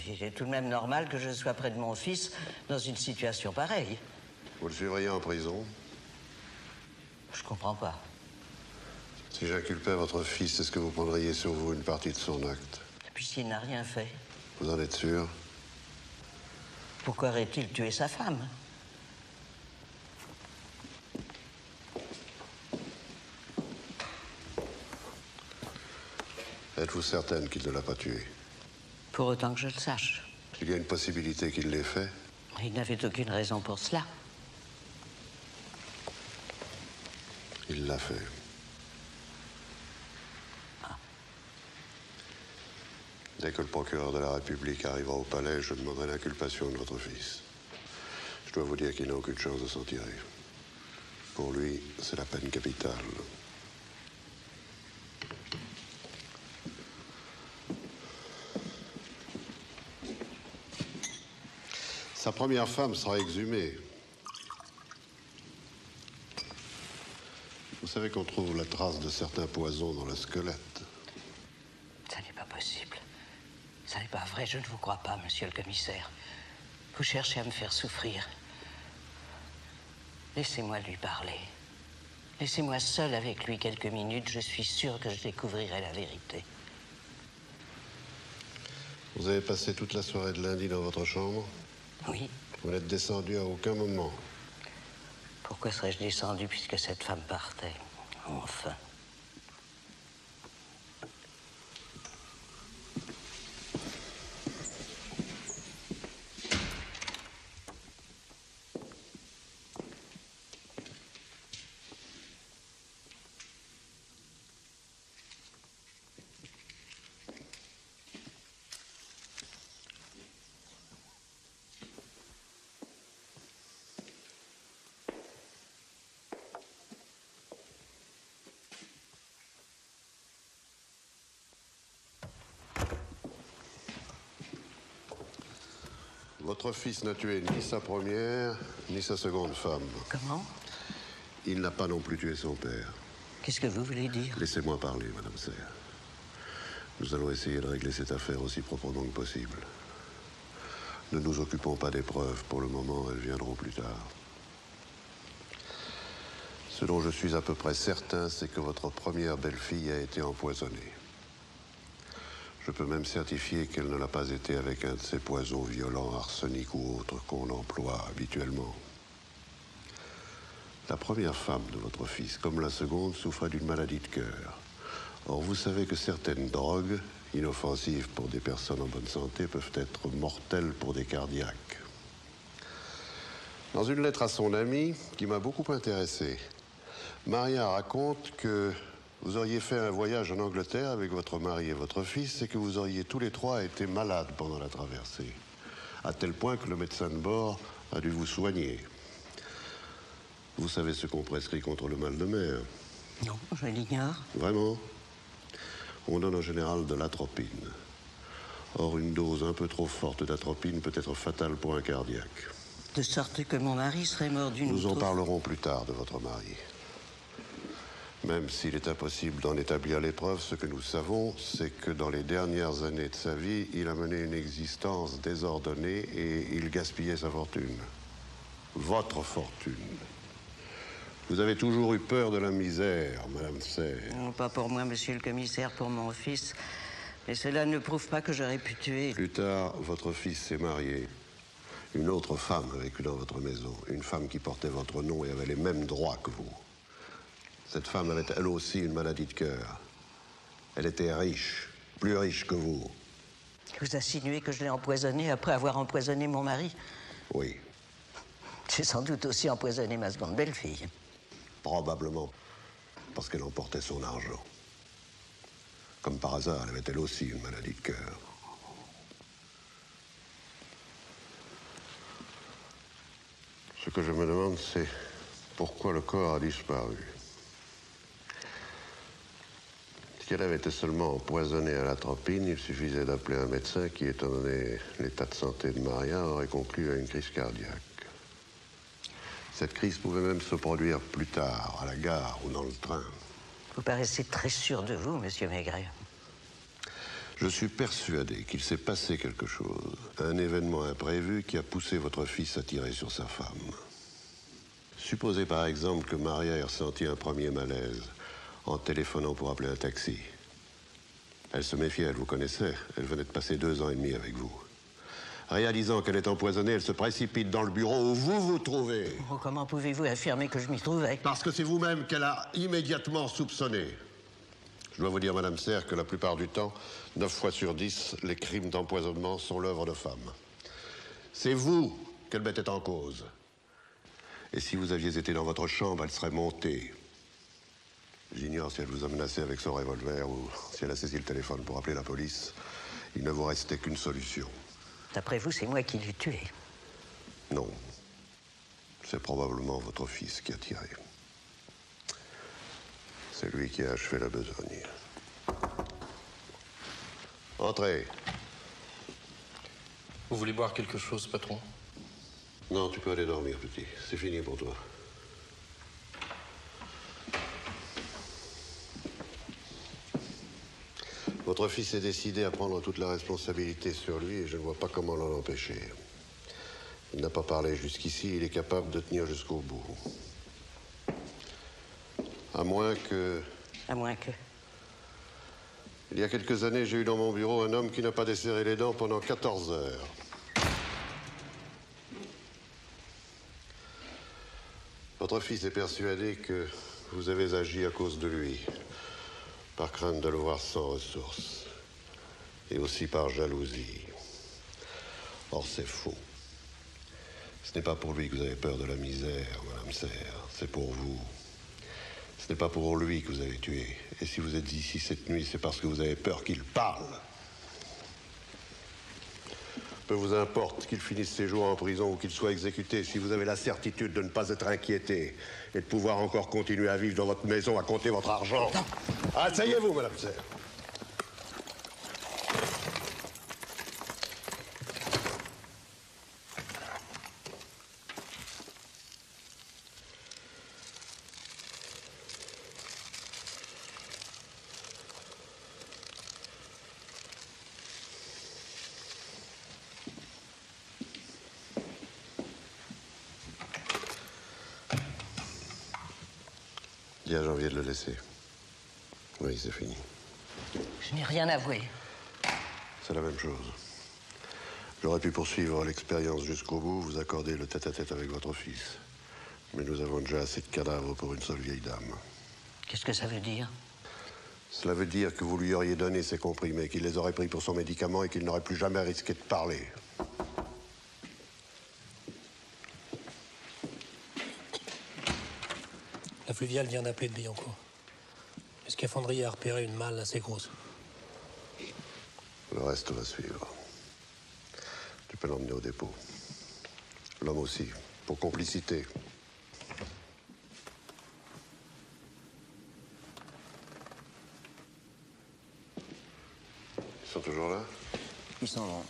Il est tout de même normal que je sois près de mon fils dans une situation pareille. Vous le suivriez en prison? Je comprends pas. Si j'inculpais votre fils, est-ce que vous prendriez sur vous une partie de son acte? Puisqu'il n'a rien fait. Vous en êtes sûr? Pourquoi aurait-il tué sa femme? Êtes-vous certaine qu'il ne l'a pas tué? Pour autant que je le sache. Il y a une possibilité qu'il l'ait fait? Il n'avait aucune raison pour cela. Il l'a fait. Dès que le procureur de la République arrivera au palais, je demanderai l'inculpation de votre fils. Je dois vous dire qu'il n'a aucune chance de s'en tirer. Pour lui, c'est la peine capitale. Sa première femme sera exhumée. Vous savez qu'on trouve la trace de certains poisons dans le squelette. Ça n'est pas possible. Ça n'est pas vrai, je ne vous crois pas, monsieur le commissaire. Vous cherchez à me faire souffrir. Laissez-moi lui parler. Laissez-moi seul avec lui quelques minutes, je suis sûr que je découvrirai la vérité. Vous avez passé toute la soirée de lundi dans votre chambre? Oui. Vous n'êtes descendu à aucun moment? Pourquoi serais-je descendu puisque cette femme partait? Enfin. Votre fils n'a tué ni sa première, ni sa seconde femme. Comment? Il n'a pas non plus tué son père. Qu'est-ce que vous voulez dire? Laissez-moi parler, madame Serre. Nous allons essayer de régler cette affaire aussi proprement que possible. Ne nous occupons pas des preuves. Pour le moment, elles viendront plus tard. Ce dont je suis à peu près certain, c'est que votre première belle-fille a été empoisonnée. Je peux même certifier qu'elle ne l'a pas été avec un de ces poisons violents, arsenic ou autres qu'on emploie habituellement. La première femme de votre fils, comme la seconde, souffrait d'une maladie de cœur. Or, vous savez que certaines drogues, inoffensives pour des personnes en bonne santé, peuvent être mortelles pour des cardiaques. Dans une lettre à son ami, qui m'a beaucoup intéressé, Maria raconte que vous auriez fait un voyage en Angleterre avec votre mari et votre fils et que vous auriez tous les trois été malades pendant la traversée. à tel point que le médecin de bord a dû vous soigner. Vous savez ce qu'on prescrit contre le mal de mer? Non, je l'ignore. Vraiment? On donne en général de l'atropine. Or, une dose un peu trop forte d'atropine peut être fatale pour un cardiaque. De sorte que mon mari serait mort d'une... Nous en parlerons plus tard de votre mari. Même s'il est impossible d'en établir les preuves, ce que nous savons, c'est que dans les dernières années de sa vie, il a mené une existence désordonnée et il gaspillait sa fortune. Votre fortune. Vous avez toujours eu peur de la misère, Madame Serre. Non, pas pour moi, monsieur le commissaire, pour mon fils. Mais cela ne prouve pas que j'aurais pu tuer. Plus tard, votre fils s'est marié. Une autre femme a vécu dans votre maison. Une femme qui portait votre nom et avait les mêmes droits que vous. Cette femme avait elle aussi une maladie de cœur. Elle était riche, plus riche que vous. Vous insinuez que je l'ai empoisonné après avoir empoisonné mon mari? Oui. J'ai sans doute aussi empoisonné ma seconde belle-fille. Probablement parce qu'elle emportait son argent. Comme par hasard, elle avait elle aussi une maladie de cœur. Ce que je me demande, c'est pourquoi le corps a disparu. Si elle avait été seulement empoisonnée à l'atropine, il suffisait d'appeler un médecin qui, étant donné l'état de santé de Maria, aurait conclu à une crise cardiaque. Cette crise pouvait même se produire plus tard, à la gare ou dans le train. Vous paraissez très sûr de vous, monsieur Maigret. Je suis persuadé qu'il s'est passé quelque chose, un événement imprévu qui a poussé votre fils à tirer sur sa femme. Supposez par exemple que Maria ait ressenti un premier malaise en téléphonant pour appeler un taxi. Elle se méfiait, elle vous connaissait. Elle venait de passer 2 ans et demi avec vous. Réalisant qu'elle est empoisonnée, elle se précipite dans le bureau où vous vous trouvez. Oh, comment pouvez-vous affirmer que je m'y trouvais? Parce que c'est vous-même qu'elle a immédiatement soupçonné. Je dois vous dire, Madame Serre, que la plupart du temps, 9 fois sur 10, les crimes d'empoisonnement sont l'œuvre de femmes. C'est vous qu'elle mettait en cause. Et si vous aviez été dans votre chambre, elle serait montée. J'ignore si elle vous a menacé avec son revolver ou si elle a saisi le téléphone pour appeler la police. Il ne vous restait qu'une solution. D'après vous, c'est moi qui l'ai tué. Non. C'est probablement votre fils qui a tiré. C'est lui qui a achevé la besogne. Entrez. Vous voulez boire quelque chose, patron? Non, tu peux aller dormir, petit. C'est fini pour toi. Votre fils est décidé à prendre toute la responsabilité sur lui et je ne vois pas comment l'en empêcher. Il n'a pas parlé jusqu'ici, il est capable de tenir jusqu'au bout. À moins que... À moins que... Il y a quelques années, j'ai eu dans mon bureau un homme qui n'a pas desserré les dents pendant 14 heures. Votre fils est persuadé que vous avez agi à cause de lui, par crainte de le voir sans ressources, et aussi par jalousie. Or, c'est faux. Ce n'est pas pour lui que vous avez peur de la misère, Madame Serre, c'est pour vous. Ce n'est pas pour lui que vous avez tué. Et si vous êtes ici cette nuit, c'est parce que vous avez peur qu'il parle. Peu vous importe qu'il finisse ses jours en prison ou qu'il soit exécuté, si vous avez la certitude de ne pas être inquiété et de pouvoir encore continuer à vivre dans votre maison, à compter votre argent. Non. Asseyez-vous, Madame Serre. Dis à Janvier de le laisser. Oui, c'est fini. Je n'ai rien avoué. C'est la même chose. J'aurais pu poursuivre l'expérience jusqu'au bout, vous accorder le tête-à-tête avec votre fils. Mais nous avons déjà assez de cadavres pour une seule vieille dame. Qu'est-ce que ça veut dire? Cela veut dire que vous lui auriez donné ces comprimés, qu'il les aurait pris pour son médicament et qu'il n'aurait plus jamais risqué de parler. La fluviale vient d'appeler de Billancourt. Est-ce Fondrier a repéré une malle assez grosse? Le reste va suivre. Tu peux l'emmener au dépôt. L'homme aussi, pour complicité. Ils sont toujours là? Ils s'en vont.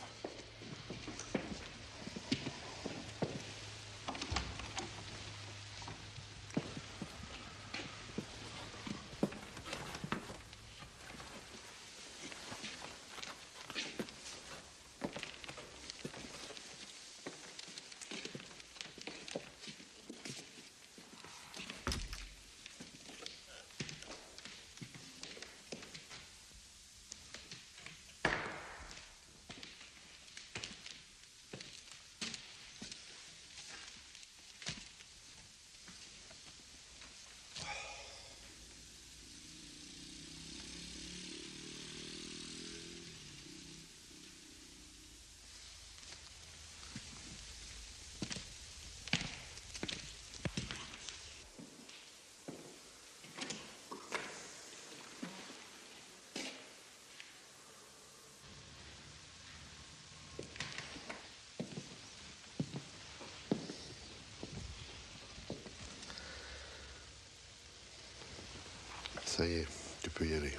Ça y est, tu peux y aller.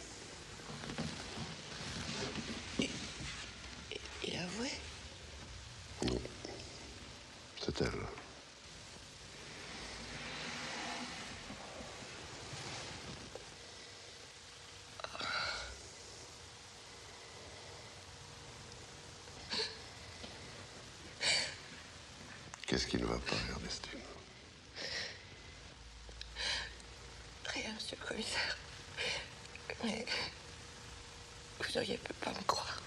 Il a avoué? Non. C'est elle. Qu'est-ce qui ne va pas, Ernestine? Rien, monsieur le commissaire. Mais vous auriez pu pas me croire.